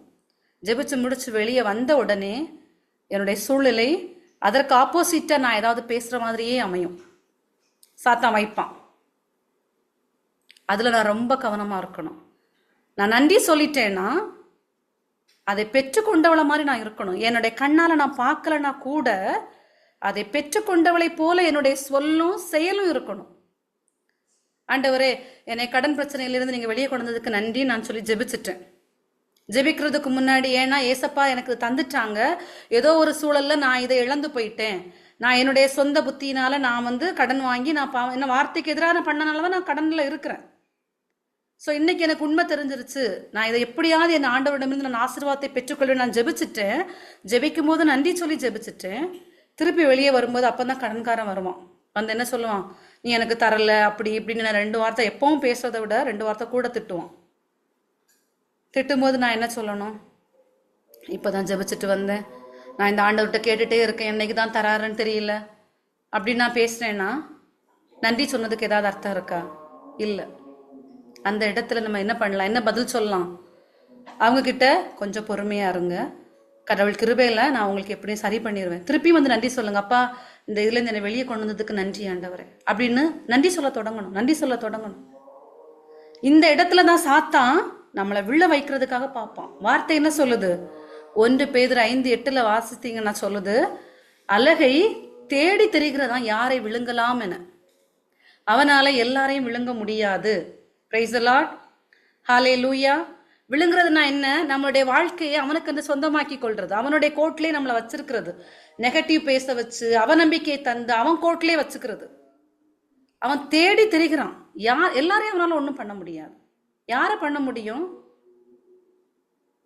ஜெபிச்சு முடிச்சு வெளியே வந்த உடனே என்னுடைய சூழ்நிலை அதற்கு ஆப்போசிட்டா நான் ஏதாவது பேசுற மாதிரியே அமையும். சாத்தான் வைப்பான். அதுல நான் ரொம்ப கவனமா இருக்கணும். நான் நன்றி சொல்லிட்டேன்னா அதை பெற்றுக்கொண்டவளை மாதிரி நான் இருக்கணும். என்னுடைய கண்ணால நான் பார்க்கலன்னா கூட அதை பெற்றுக்கொண்டவளை போல என்னுடைய சொல்லும் செயலும் இருக்கணும். ஆண்டவரே, என்னை கடன் பிரச்சனையிலிருந்து நீங்க வெளியே கொண்டு வந்ததுக்கு நன்றி நான் சொல்லி ஜெபிச்சிட்டேன். ஜெபிக்கிறதுக்கு முன்னாடி, ஏன்னா ஏசப்பா எனக்கு தந்துட்டாங்க, ஏதோ ஒரு சூழல்ல நான் இதை இழந்து போயிட்டேன், நான் என்னுடைய சொந்த புத்தியினால நான் கடன் வாங்கி நான் என்ன வார்த்தைக்கு எதிரான பண்ணனாலதான் நான் கடன்ல இருக்கிறேன். ஸோ இன்னைக்கு எனக்கு உண்மை தெரிஞ்சிருச்சு, நான் இதை எப்படியாவது என் ஆண்டவரிடமிருந்து நான் ஆசீர்வாதத்தை பெற்றுக்கொள்வேன். நான் ஜெபிச்சிட்டேன், ஜெபிக்கும் போது நன்றி சொல்லி ஜெபிச்சிட்டேன். திருப்பி வெளியே வரும்போது அப்பதான் கடன்காரன் வருவான். வந்து என்ன சொல்லுவான், நீ எனக்கு தரல அப்படி இப்படின்னு. நான் 2 வார்த்தை எப்பவும் பேசுறதை விட 2 வார்த்தை கூட திட்டுவான். திட்டும்போது நான் என்ன சொல்லணும், இப்போதான் ஜெபிச்சுட்டு வந்தேன், நான் இந்த ஆண்டவர்கிட்ட கேட்டுட்டே இருக்கேன், என்னைக்கு தான் தராருன்னு தெரியல அப்படின்னு நான் பேசுறேன்னா நன்றி சொன்னதுக்கு ஏதாவது அர்த்தம் இருக்கா? இல்லை. அந்த இடத்துல நம்ம என்ன பண்ணலாம், என்ன பதில் சொல்லலாம்? அவங்க கிட்ட கொஞ்சம் பொறுமையா இருங்க, கடவுள் கிருபையில நான் உங்களுக்கு எப்படியும் சரி பண்ணிடுவேன். திருப்பி நன்றி சொல்லுங்க, அப்பா இந்த இதுல இருந்து என்னை வெளியே கொண்டு வந்ததுக்கு நன்றி ஆண்டவரே அப்படின்னு நன்றி சொல்ல தொடங்கணும். நன்றி சொல்ல தொடங்கணும். இந்த இடத்துலதான் சாத்தான் நம்மளை விழ வைக்கிறதுக்காக பார்ப்பான். வார்த்தை என்ன சொல்லுது? 1 பேதுரு 5:8 வாசித்தீங்கன்னா சொல்லுது, அலகை தேடி தெரிகிறதான் யாரை விழுங்கலாம் என, அவனால எல்லாரையும் விழுங்க முடியாது. பிரைஸ் தி லார்ட், ஹல்லேலூயா. விழுங்குறதுனா என்ன? நம்மளுடைய வாழ்க்கையை அவனுக்கு அந்த சொந்தமாக்கி கொள்றது, அவனுடைய கோட்லயே நம்மளை வச்சிருக்கிறது, நெகட்டிவ் பேச வச்சு அவநம்பிக்கையை தந்து அவன் கோட்லயே வச்சுக்கிறது. அவன் தேடி தெரிகிறான். எல்லாரையும் அவனால ஒன்றும் பண்ண முடியாது. யாரை பண்ண முடியும்?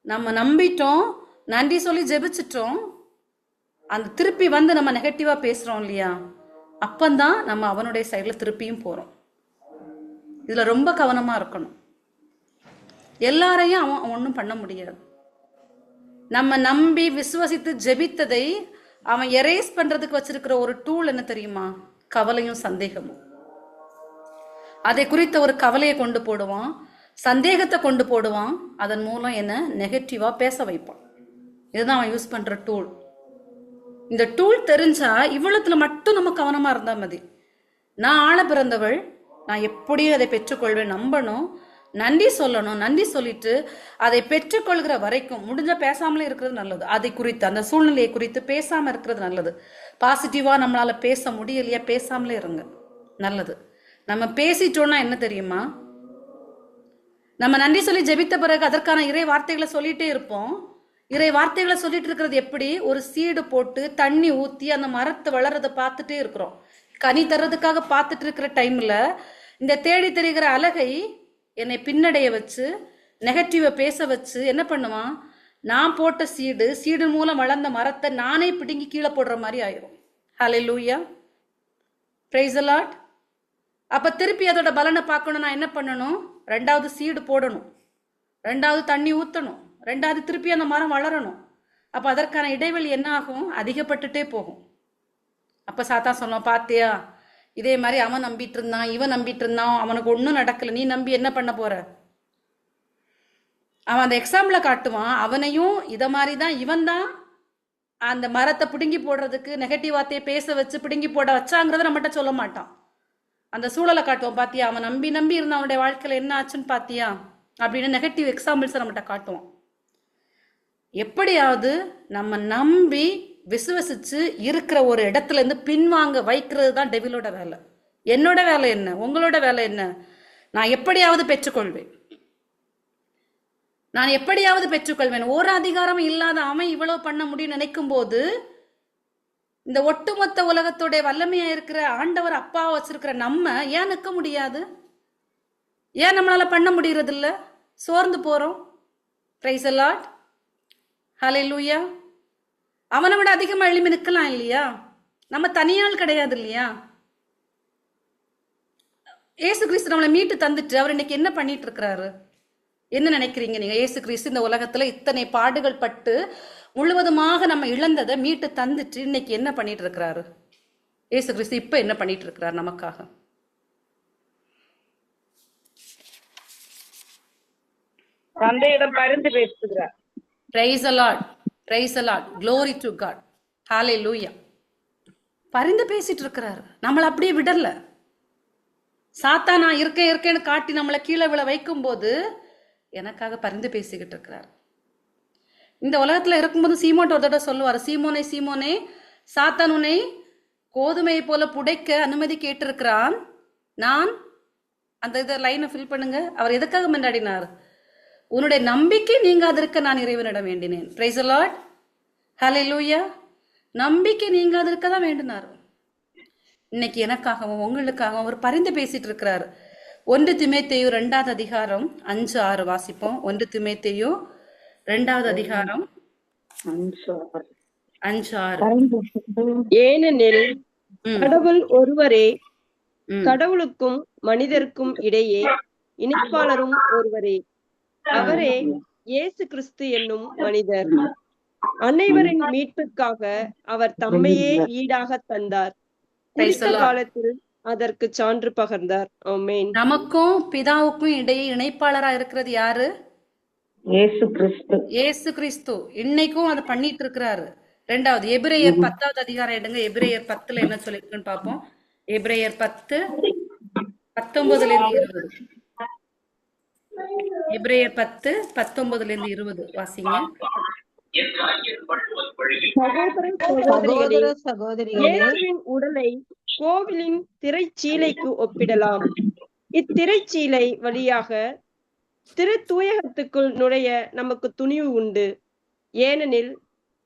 நம்ம நம்பிட்டோம், நன்றி சொல்லி ஜெபிச்சிட்டோம், அந்த திருப்பி நம்ம நெகட்டிவா பேசுறோம் இல்லையா, அப்பந்தான் நம்ம அவனுடைய சைட்ல திருப்பியும் போறோம். இதுல ரொம்ப கவனமா இருக்கணும். எல்லாரையும் அவன் ஒன்றும் பண்ண முடியாது. நம்ம நம்பி விசுவசித்து ஜெபித்ததை அவன் எரேஸ் பண்றதுக்கு வச்சிருக்கிற ஒரு டூல் என்ன தெரியுமா? கவலையும் சந்தேகமும். அதை குறித்த ஒரு கவலையை கொண்டு போடுவான், சந்தேகத்தை கொண்டு போடுவான், அதன் மூலம் என்ன நெகட்டிவா பேச வைப்பான். இதுதான் அவன் யூஸ் பண்ற டூல். இந்த டூல் தெரிஞ்சா இவ்வளத்துல மட்டும் நம்ம கவனமா இருந்தா மதி. நான் ஆள பிறந்தவள், நான் எப்படியும் அதை பெற்றுக்கொள்வேன், நம்பணும், நன்றி சொல்லணும். நன்றி சொல்லிட்டு அதை பெற்றுக்கொள்கிற வரைக்கும் முடிஞ்ச பேசாமலே இருக்கிறது நல்லது. அதை குறித்து, அந்த சூழ்நிலையை குறித்து பேசாம இருக்கிறது நல்லது. பாசிட்டிவா நம்மளால பேச முடியலையா, பேசாமலே இருங்க, நல்லது. நம்ம பேசிட்டோம்னா என்ன தெரியுமா, நம்ம நன்றி சொல்லி ஜெபித்த பிறகு அதற்கான இறை வார்த்தைகளை சொல்லிட்டே இருப்போம். இறை வார்த்தைகளை சொல்லிட்டு இருக்கிறது எப்படி? ஒரு சீடு போட்டு தண்ணி ஊத்தி அந்த மரத்தை வளர்றதை பார்த்துட்டே இருக்கிறோம், கனி தர்றதுக்காக பார்த்துட்டு இருக்கிற டைம்ல இந்த தேடி தெரிகிற அழகை என்னை பின்னடைய வச்சு நெகட்டிவ பேச வச்சு என்ன பண்ணுவான், நான் போட்ட சீடு மூலம் வளர்ந்த மரத்தை நானே பிடுங்கி கீழே போடுற மாதிரி ஆயிரும். ஹல்லேலூயா, பிரைஸ் தி லார்ட். அப்ப திருப்பி அதோட பலனை பார்க்கணும், நான் என்ன பண்ணணும்? 2வது சீடு போடணும், 2வது தண்ணி ஊற்றணும், 2வது திருப்பி அந்த மரம் வளரணும். அப்ப அதற்கான இடைவெளி என்ன ஆகும்? அதிகப்பட்டுட்டே போகும். அப்ப சாத்தான் சொல்லுவான், பாத்தியா இதே மாதிரி அவன் நம்பிட்டு இருந்தான், இவன் நம்பிட்டு இருந்தான், அவனுக்கு ஒன்றும் நடக்கல, நீ நம்பி என்ன பண்ண போற? அவன் அந்த எக்ஸாம்பிள காட்டுவான். அவனையும் இத மாதிரி தான், இவன் தான் அந்த மரத்தை பிடுங்கி போடுறதுக்கு நெகட்டிவ் வார்த்தையை பேச வச்சு பிடுங்கி போட வச்சாங்கிறத நம்மகிட்ட சொல்ல மாட்டான். அந்த சூழலை காட்டுவோம். பாத்தியா, அவன் நம்பி நம்பி இருந்த அவனுடைய வாழ்க்கையில என்ன ஆச்சுன்னு பாத்தியா அப்படின்னு நெகட்டிவ் எக்ஸாம்பிள்ஸ் நம்மகிட்ட காட்டுவோம். எப்படியாவது நம்ம நம்பி விசுவசிச்சு இருக்கிற ஒரு இடத்துல இருந்து பின்வாங்க வைக்கிறது தான் டெவிலோட வேலை. என்னோட வேலை என்ன, உங்களோட வேலை என்ன? நான் எப்படியாவது பெற்றுக்கொள்வேன், நான் எப்படியாவது பெற்றுக்கொள்வேன். ஒரு அதிகாரம் இல்லாத அவன் இவ்வளவு பண்ண முடியும் நினைக்கும் போது, இந்த ஒட்டுமொத்த உலகத்துடைய வல்லமையா இருக்கிற ஆண்டவர் அப்பா வச்சிருக்கிற நம்ம ஏன் நிற்க முடியாது? ஏன் நம்மளால பண்ண முடியறது இல்ல? சோர்ந்து போறோம். பிரைஸ் தி லார்ட், ஹல்லேலூயா. அவனை விட அதிகமா எழுப்பி நிற்கலாம் இல்லையா? நம்ம தனியாள் கிடையாது இல்லையா? ஏசு கிறிஸ்து நம்மளை மீட்டு தந்துட்டு அவர் இன்னைக்கு என்ன பண்ணிட்டு இருக்கிறாரு? என்ன நினைக்கிறீங்க நீங்க? ஏசு கிறிஸ்து இந்த உலகத்துல இத்தனை பாடுகள் பட்டு முழுவதுமாக நம்ம இழந்ததை மீட்டு தந்துட்டு இன்னைக்கு என்ன பண்ணிட்டு இருக்கிறாரு? ஏசு கிறிஸ்து இப்ப என்ன பண்ணிட்டு இருக்கிறார் நமக்காக? தந்தையிடம் பரிந்து பேசுகிறார். Praise the Lord, praise the Lord, glory to God, hallelujah. பரிந்து பேசிட்டு இருக்கிறாரு, நம்மளை அப்படியே விடல. சாத்தா நான் இருக்கேன்னு காட்டி நம்மளை கீழே விழ வைக்கும் போது எனக்காக பரிந்து பேசிக்கிட்டு இருக்கிறார். இந்த உலகத்துல இருக்கும்போது சீமோன் ஒரு தடவை சொல்லுவார், சீமோனே சீமோனே, சாத்தான் உன்னை கோதுமையை போல புடைக்க அனுமதி கேட்டிருக்கிறான். நான் அந்த இதை லைனை ஃபில் பண்ணுங்க. அவர் எதுக்காக மன்றாடினார்? உன்னுடைய நம்பிக்கை நீங்காதிருக்க நான் இறைவனிடம் வேண்டினேன். பிரைஸ் தி லார்ட், ஹல்லேலூயா. நம்பிக்கை நீங்காதிருக்க தான் வேண்டினார். இன்னைக்கு எனக்காகவும் உங்களுக்காகவும் அவர் பரிந்து பேசிட்டு இருக்கிறார். 1 தீமோத்தேயு 2வது அதிகாரம் 5-6 வாசிப்போம். 1 தீமோத்தேயு 2வது அதிகாரம் 5-6. ஏனெனில் கடவுள் ஒருவரே, கடவுளுக்கும் மனிதருக்கும் இடையே இணைப்பாளரும் ஒருவரே, அவரே இயேசு கிறிஸ்து என்னும் மனிதர். அனைவரின் மீட்புக்காக அவர் தம்மையே ஈடாக தந்தார். குறித்த காலத்தில் அதற்கு சான்று பகர்ந்தார். ஆமென். நமக்கும் பிதாவுக்கும் இடையே இணைப்பாளரா இருக்கிறது யாரு? இயேசு கிறிஸ்து. இயேசு கிறிஸ்து இன்னைக்கும் அதை பண்ணிட்டு இருக்கிறாரு. 2வது எபிரேயர் 10வது அதிகாரம் எடுங்க. எபிரேயர் 10ல என்ன சொல்லிருக்குன்னு பாப்போம். எபிரேயர் 10:19-20. எபிரேயர் 10:19-20 வாசிங்க. சகோதர சகோதரிகளே, இயேசுவின் உடலை கோவிலின் திரைச்சீலைக்கு ஒப்பிடலாம். இத்திரைச்சீலை வழியாக திருத்தூயகத்துக்குள் நுழைய நமக்கு துணிவு உண்டு. ஏனெனில்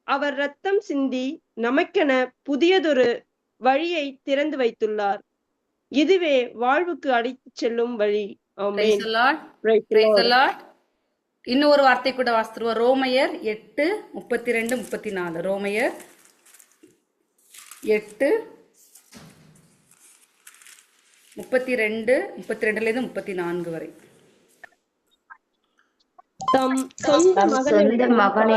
அவர் இரத்தம் சிந்தி நமக்கென புதியதொரு வழியை திறந்து வைத்துள்ளார். இதுவே வாழ்வுக்கு அழைத்துச் செல்லும் வழி. ஆமென். Praise the Lord. இன்னொரு வார்த்தை கூட வாசித்துருவோம். ரோமையர் 8:32-34. ரோமையர் 8:32-34 வரை. தம் சொந்த மகனை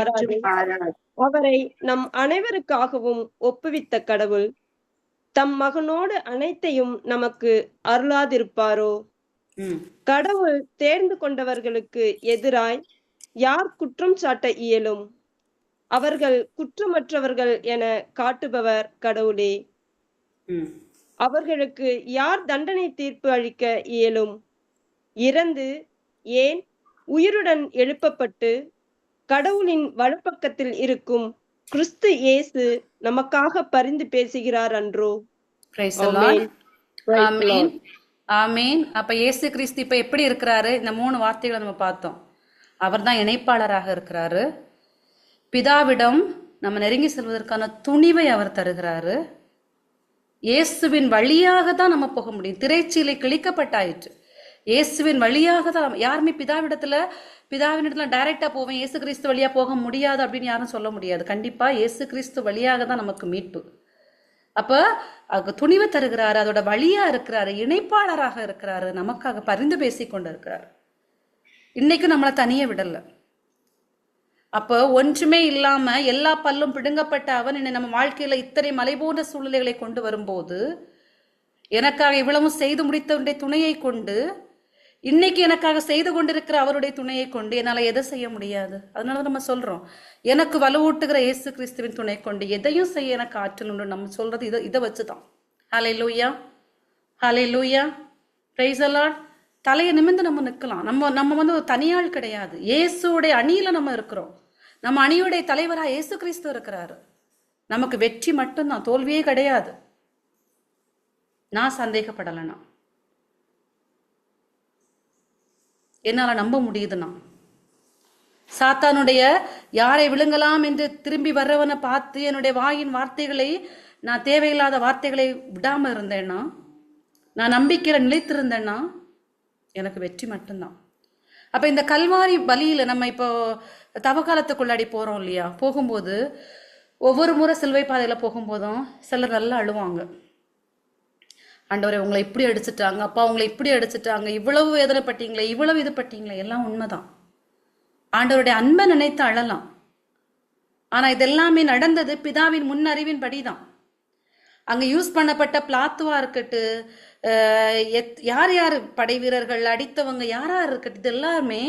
அவரை நம் அனைவருக்காகவும் ஒப்புவித்த கடவுள் தம் மகனோடு அனைத்தையும் நமக்கு அருளாதிருப்பாரோ? கடவுள் தேர்ந்து கொண்டவர்களுக்கு எதிராய் யார் குற்றம் சாட்ட இயலும்? அவர்கள் குற்றமற்றவர்கள் என காட்டுபவர் கடவுளே. அவர்களுக்கு யார் தண்டனை தீர்ப்பு அளிக்க இயலும்? இறந்து ஏன் உயிருடன் எழுப்பப்பட்டு கடவுளின் வலப்பக்கத்தில் இருக்கும் கிறிஸ்து இயேசு நமக்காக பரிந்து பேசுகிறார் அன்றோ? ஆமென், ஆமென். அப்ப இயேசு கிறிஸ்து இப்ப எப்படி இருக்கிறாரு? இந்த 3 வார்த்தைகளை நம்ம பார்த்தோம். அவர் தான் இணைப்பாளராக இருக்கிறாரு. பிதாவிடம் நம்ம நெருங்கி செல்வதற்கான துணிவை அவர் தருகிறாரு. இயேசுவின் வழியாக தான் நம்ம போக முடியும். திரைச்சீலை கிழிக்கப்பட்டாயிற்று. இயேசுவின் வழியாக தான். யாருமே பிதாவினிடத்துல டைரக்டா போவேன், இயேசு கிறிஸ்து வழியா போக முடியாது அப்படின்னு யாரும் சொல்ல முடியாது. கண்டிப்பா இயேசு கிறிஸ்து வழியாக தான் நமக்கு மீட்பு. அப்ப அதுக்கு துணிவை தருகிறாரு, அதோட வழியா இருக்கிறாரு, இணைப்பாளராக இருக்கிறாரு, நமக்காக பரிந்து பேசி கொண்டு இருக்கிறாரு. இன்னைக்கு நம்மளை தனியே விடல. அப்போ ஒன்றுமே இல்லாம எல்லா பல்லும் பிடுங்கப்பட்ட அவன் என்னை நம்ம வாழ்க்கையில இத்தனை மலை போன்ற சூழ்நிலைகளை கொண்டு வரும்போது, எனக்காக இவ்வளவும் செய்து முடித்தவருடைய துணையை கொண்டு, இன்னைக்கு எனக்காக செய்து கொண்டிருக்கிற அவருடைய துணையை கொண்டு என்னால எதை செய்ய முடியாது. அதனால நம்ம சொல்றோம், எனக்கு வலுவூட்டுகிற இயேசு கிறிஸ்துவின் துணை கொண்டு எதையும் செய்ய எனக்கு ஆற்றல் உண்டு. நம்ம சொல்றது இதை வச்சுதான். ஹல்லேலூயா, ஹல்லேலூயா, பிரைஸ் தி லார்ட். தலையை நிமிர்ந்து நம்ம நிற்கலாம். நம்ம வந்து ஒரு தனியாள் கிடையாது. இயேசுடைய அணியில நம்ம இருக்கிறோம். நம்ம அணியுடைய தலைவரா இயேசு கிறிஸ்து இருக்கிறாரு. நமக்கு வெற்றி மட்டும்தான், தோல்வியே கிடையாது. நான் சந்தேகப்படலைனா, என்னால நம்ப முடியுதுன்னா, சாத்தானுடைய யாரை விழுங்கலாம் என்று திரும்பி வர்றவனை பார்த்து என்னுடைய வாயின் வார்த்தைகளை, நான் தேவையில்லாத வார்த்தைகளை விடாம இருந்தேன்னா, நான் நம்பிக்கையில நிலைத்திருந்தேன்னா எனக்கு வெற்றி மட்டும்தான். அப்ப இந்த கல்வாரி பலியில நம்ம இப்போ தவக்காலத்துக்குள்ளாடி போறோம் இல்லையா, போகும்போது ஒவ்வொரு முறை சிலுவை பாதையில போகும்போதும் சிலர் நல்லா அழுவாங்க. ஆண்டவரே உங்களை இப்படி அடிச்சுட்டாங்க, அப்பா உங்களை இப்படி அடிச்சுட்டாங்க, இவ்வளவு வேதனைப்பட்டீங்களே, இவ்வளவு இது பட்டீங்களே. எல்லாம் உண்மைதான். ஆண்டவருடைய அன்பை நினைத்து அழலாம். ஆனா இதெல்லாமே நடந்தது பிதாவின் முன்னறிவின் படிதான். அங்க யூஸ் பண்ணப்பட்ட பிளாத்துவா இருக்கட்டு, யார் யார் படை வீரர்கள் அடித்தவங்க யாரா இருக்கட்டு, இது எல்லாருமே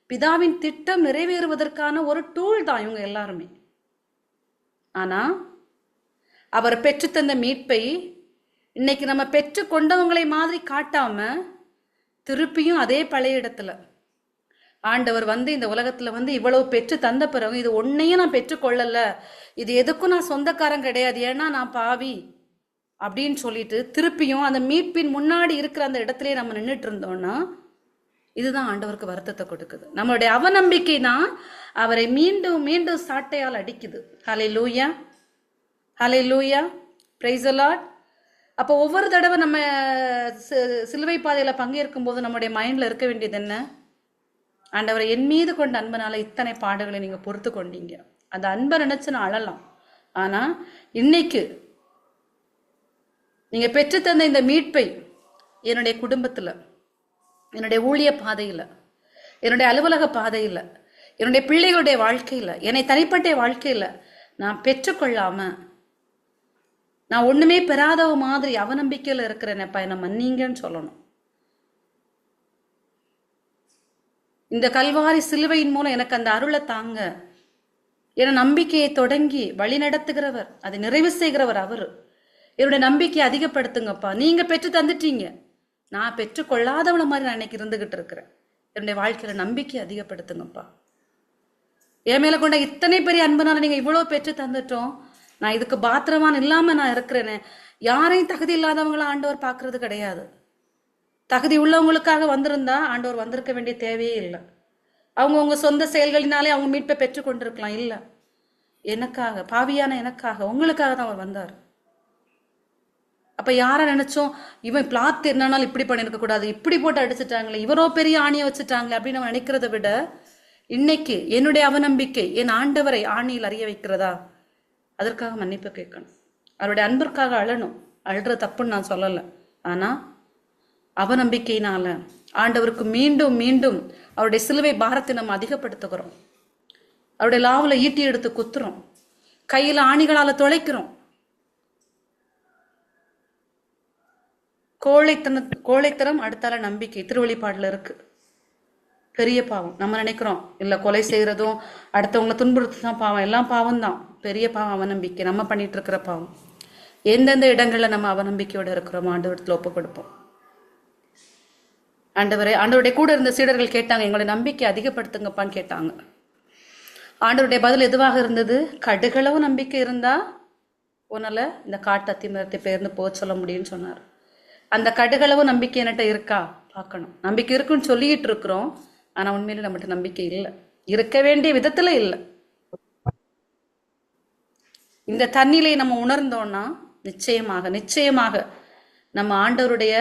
பிதாவின் திட்டம் நிறைவேறுவதற்கான ஒரு டூல் தான் இவங்க எல்லாருமே. ஆனா அவர் பெற்றுத்தந்த மீட்பை இன்னைக்கு நம்ம பெற்று கொண்டவங்களை மாதிரி காட்டாம திருப்பியும் அதே பழைய இடத்துல ஆண்டவர் வந்து இந்த உலகத்துல வந்து இவ்வளவு பெற்று தந்த பிறகு இது ஒன்னையும் நான் பெற்றுக்கொள்ளல, இது எதுக்கும் நான் சொந்தக்காரன் கிடையாது, ஏன்னா நான் பாவி அப்படின்னு சொல்லிட்டு திருப்பியும் அந்த மீட்பின் முன்னாடி இருக்கிற அந்த இடத்துலயே நம்ம நின்றுட்டு இருந்தோம்னா இதுதான் ஆண்டவருக்கு வருத்தத்தை கொடுக்குது. நம்மளுடைய அவநம்பிக்கை தான் அவரை மீண்டும் மீண்டும் சாட்டையால் அடிக்குது. ஹல்லேலூயா, ஹல்லேலூயா, பிரைஸ் தி லார்ட். அப்போ ஒவ்வொரு தடவை நம்ம சிலுவை பாதையில பங்கேற்கும் போது நம்முடைய மைண்ட்ல இருக்க வேண்டியது என்ன? ஆண்டவரை என் மீது கொண்ட அன்பனால இத்தனை பாடுகளை நீங்க பொறுத்து கொண்டீங்க. அந்த அன்பை நினைச்சு நான் அழலாம். ஆனா இன்னைக்கு நீங்க பெற்று தந்த இந்த மீட்பை என்னுடைய குடும்பத்துல, என்னுடைய ஊழிய பாதையில, என்னுடைய அலுவலக பாதையில, என்னுடைய பிள்ளைகளுடைய வாழ்க்கையில, என்னை தனிப்பட்ட வாழ்க்கையில நான் பெற்றுக்கொள்ளாம நான் ஒண்ணுமே பெறாதவ மாதிரி அவநம்பிக்கையில இருக்கிறேன்ப்பா, என்ன மன்னிங்கன்னு சொல்லணும். இந்த கல்வாரி சிலுவையின் மூலம் எனக்கு அந்த அருளை தாங்க. என நம்பிக்கையை தொடங்கி வழி நடத்துகிறவர், அதை நிறைவு செய்கிறவர் அவரு. என்னுடைய நம்பிக்கையை அதிகப்படுத்துங்கப்பா. நீங்க பெற்று தந்துட்டீங்க, நான் பெற்றுக்கொள்ளாதவள மாதிரி நான் இன்னைக்கு இருந்துகிட்டு இருக்கிறேன். என்னுடைய வாழ்க்கையில நம்பிக்கை அதிகப்படுத்துங்கப்பா. என் மேல கொண்ட இத்தனை பெரிய அன்பனால நீங்க இவ்வளவு பெற்று தந்துட்டோம், நான் இதுக்கு பாத்திரமான இல்லாம நான் இருக்கிறேன்னு. யாரையும் தகுதி இல்லாதவங்கள ஆண்டவர் பாக்குறது கிடையாது. தகுதி உள்ளவங்களுக்காக வந்திருந்தா ஆண்டவர் வந்திருக்க வேண்டிய தேவையே இல்லை. அவங்க சொந்த செயல்களினாலே அவங்க மீட்பை பெற்று கொண்டிருக்கலாம். இல்லை, எனக்காக, பாவியான எனக்காக, உங்களுக்காக தான் அவர் வந்தார். அப்ப யார நினைச்சோம், இவன் பிளாத் என்னன்னாலும் இப்படி பண்ணிருக்க கூடாது, இப்படி போட்டு அடிச்சுட்டாங்களே, இவரோ பெரிய ஆணியை வச்சுட்டாங்களே அப்படின்னு நம்ம நினைக்கிறத விட இன்னைக்கு என்னுடைய அவநம்பிக்கை என் ஆண்டவரை ஆணியில் அறிய வைக்கிறதா, அதற்காக மன்னிப்பு கேட்கணும். அவருடைய அன்பிற்காக அழணும். அழுற தப்புன்னு நான் சொல்லலை. ஆனா அவநம்பிக்கையினால ஆண்டவருக்கு மீண்டும் மீண்டும் அவருடைய சிலுவை பாரத்தை நம்ம அதிகப்படுத்துகிறோம். அவருடைய லாவுல ஈட்டி எடுத்து குத்துறோம், கையில ஆணிகளால தொலைக்கிறோம். கோழைத்தனம் அடுத்தால நம்பிக்கை திருவெளிப்பாடுல இருக்கு. பெரிய பாவம். நம்ம நினைக்கிறோம் இல்ல, கொலை செய்யறதும் அடுத்தவங்களை துன்புறுத்துதான் பாவம், எல்லாம் பாவம் தான். பெரிய பாவம் அவநம்பிக்கை, நம்ம பண்ணிட்டு இருக்கிற பாவம். எந்தெந்த இடங்கள்ல நம்ம அவநம்பிக்கையோட இருக்கிறோம் ஆண்டவரத்துல ஒப்பு கொடுப்போம். ஆண்டவருடைய கூட இருந்த சீடர்கள் கேட்டாங்க, எங்களுடைய நம்பிக்கை அதிகப்படுத்துங்கப்பான்னு கேட்டாங்க. ஆண்டவருடைய பதில் எதுவாக இருந்தது? கடுகளவு நம்பிக்கை இருந்தா உன்னால இந்த காட்டு அத்திமரத்தை பெயர்ந்து போக சொல்ல முடியும்னு சொன்னார். அந்த கடுகளவு நம்பிக்கை என்கிட்ட இருக்கா பார்க்கணும். நம்பிக்கை இருக்குன்னு சொல்லிட்டு இருக்கிறோம், ஆனா உண்மையில நம்மகிட்ட நம்பிக்கை இல்லை, இருக்க வேண்டிய விதத்துல இல்லை. இந்த தன்னிலையை நம்ம உணர்ந்தோம்னா நிச்சயமாக நிச்சயமாக நம்ம ஆண்டவருடைய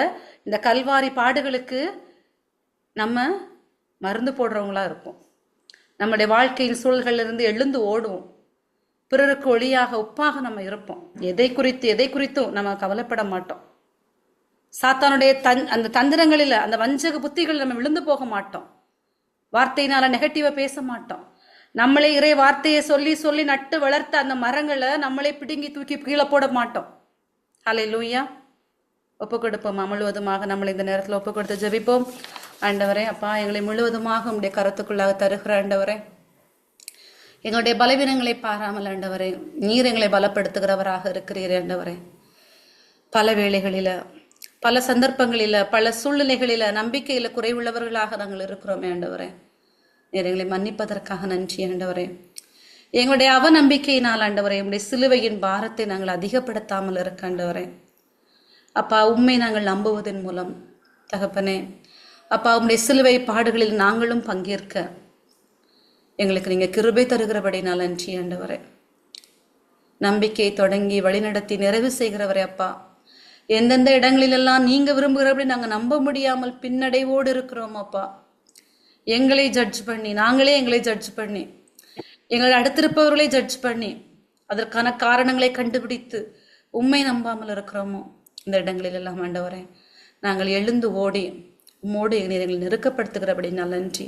இந்த கல்வாரி பாடுகளுக்கு நம்ம மருந்து போடுறவங்களா இருப்போம். நம்முடைய வாழ்க்கையின் சூழல்கள்ல இருந்து எழுந்து ஓடுவோம். பிறருக்கு ஒளியாக உப்பாக நம்ம இருப்போம். எதை குறித்தும் நம்ம கவலைப்பட மாட்டோம். சாத்தானுடைய அந்த தந்திரங்களில, அந்த வஞ்சக புத்திகள் நம்ம விழுந்து போக மாட்டோம். வார்த்தையினால நெகட்டிவா பேச மாட்டோம். நம்மளே இறை வார்த்தையை சொல்லி சொல்லி நட்டு வளர்த்த அந்த மரங்களை நம்மளே பிடுங்கி தூக்கி கீழே போட மாட்டோம். ஹல்லேலூயா. ஒப்பு கொடுப்போம். முழுவதுமாக நம்மளை இந்த நேரத்தில் ஒப்பு கொடுத்து ஜெபிப்போம். ஆண்டவரே, அப்பா, எங்களை முழுவதுமாக உங்களுடைய கருத்துக்குள்ளாக தருகிற ஆண்டவரே, எங்களுடைய பலவீனங்களை பாராமல் ஆண்டவரே, நீர் எங்களை பலப்படுத்துகிறவராக இருக்கிறீர் ஆண்டவரே. பல வேளைகளில பல சந்தர்ப்பங்களில பல சூழ்நிலைகளில நம்பிக்கையில குறைவுள்ளவர்களாக நாங்கள் இருக்கிறோமே ஆண்டவரே. எங்களை மன்னிப்பதற்காக நன்றி ஆண்டவரே. எங்களுடைய அவநம்பிக்கையினால் ஆண்டவரே உங்களுடைய சிலுவையின் பாரத்தை நாங்கள் அதிகப்படுத்தாமல் இருக்க ஆண்டவரே. அப்பா, உண்மை நாங்கள் நம்புவதன் மூலம் தகப்பனே அப்பா உம்முடைய சிலுவை பாடுகளில் நாங்களும் பங்கேற்க எங்களுக்கு நீங்க கிருபை தருகிறபடினால் நன்றி ஆண்டவரே. நம்பிக்கை தொடங்கி வழிநடத்தி நிறைவு செய்கிறவரே அப்பா, எந்தெந்த இடங்களிலெல்லாம் நீங்க விரும்புகிறபடி நாங்கள் நம்ப முடியாமல் பின்னடைவோடு இருக்கிறோம் அப்பா. எங்களை ஜட்ஜ் பண்ணி, நாங்களே எங்களை ஜட்ஜ் பண்ணி, எங்களை அடுத்திருப்பவர்களை ஜட்ஜ் பண்ணி அதற்கான காரணங்களை கண்டுபிடித்து உண்மை நம்பாமல் இருக்கிறோமோ இந்த இடங்களில் எல்லாம் ஆண்டவரே நாங்கள் எழுந்து ஓடி உம்மோடு எங்களை நெருக்கப்படுத்துகிறபடினால் நன்றி.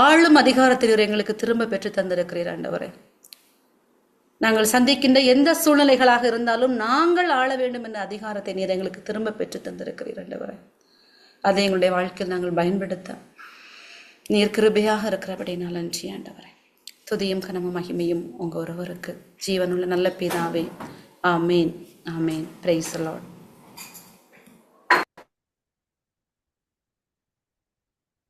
ஆளும் அதிகாரத்தில் எங்களுக்கு திரும்ப பெற்று தந்திருக்கிறீர் ஆண்டவரே. நாங்கள் சந்திக்கின்ற எந்த சூழ்நிலைகளாக இருந்தாலும் நாங்கள் ஆள வேண்டும் என்ற அதிகாரத்தை நீர் எங்களுக்கு திரும்ப பெற்று தந்திருக்கிறீர் ஆண்டவரே. அதை எங்களுடைய வாழ்க்கையில் நாங்கள் பயன்படுத்த நீர் கிருபையாக இருக்கிறபடினால் நன்றி ஆண்டவரே. துதியும் கனமும் மகிமையும் உங்க ஒருவருக்கு, ஜீவனுள்ள நல்ல பிதாவே. Amen, amen. Praise the Lord.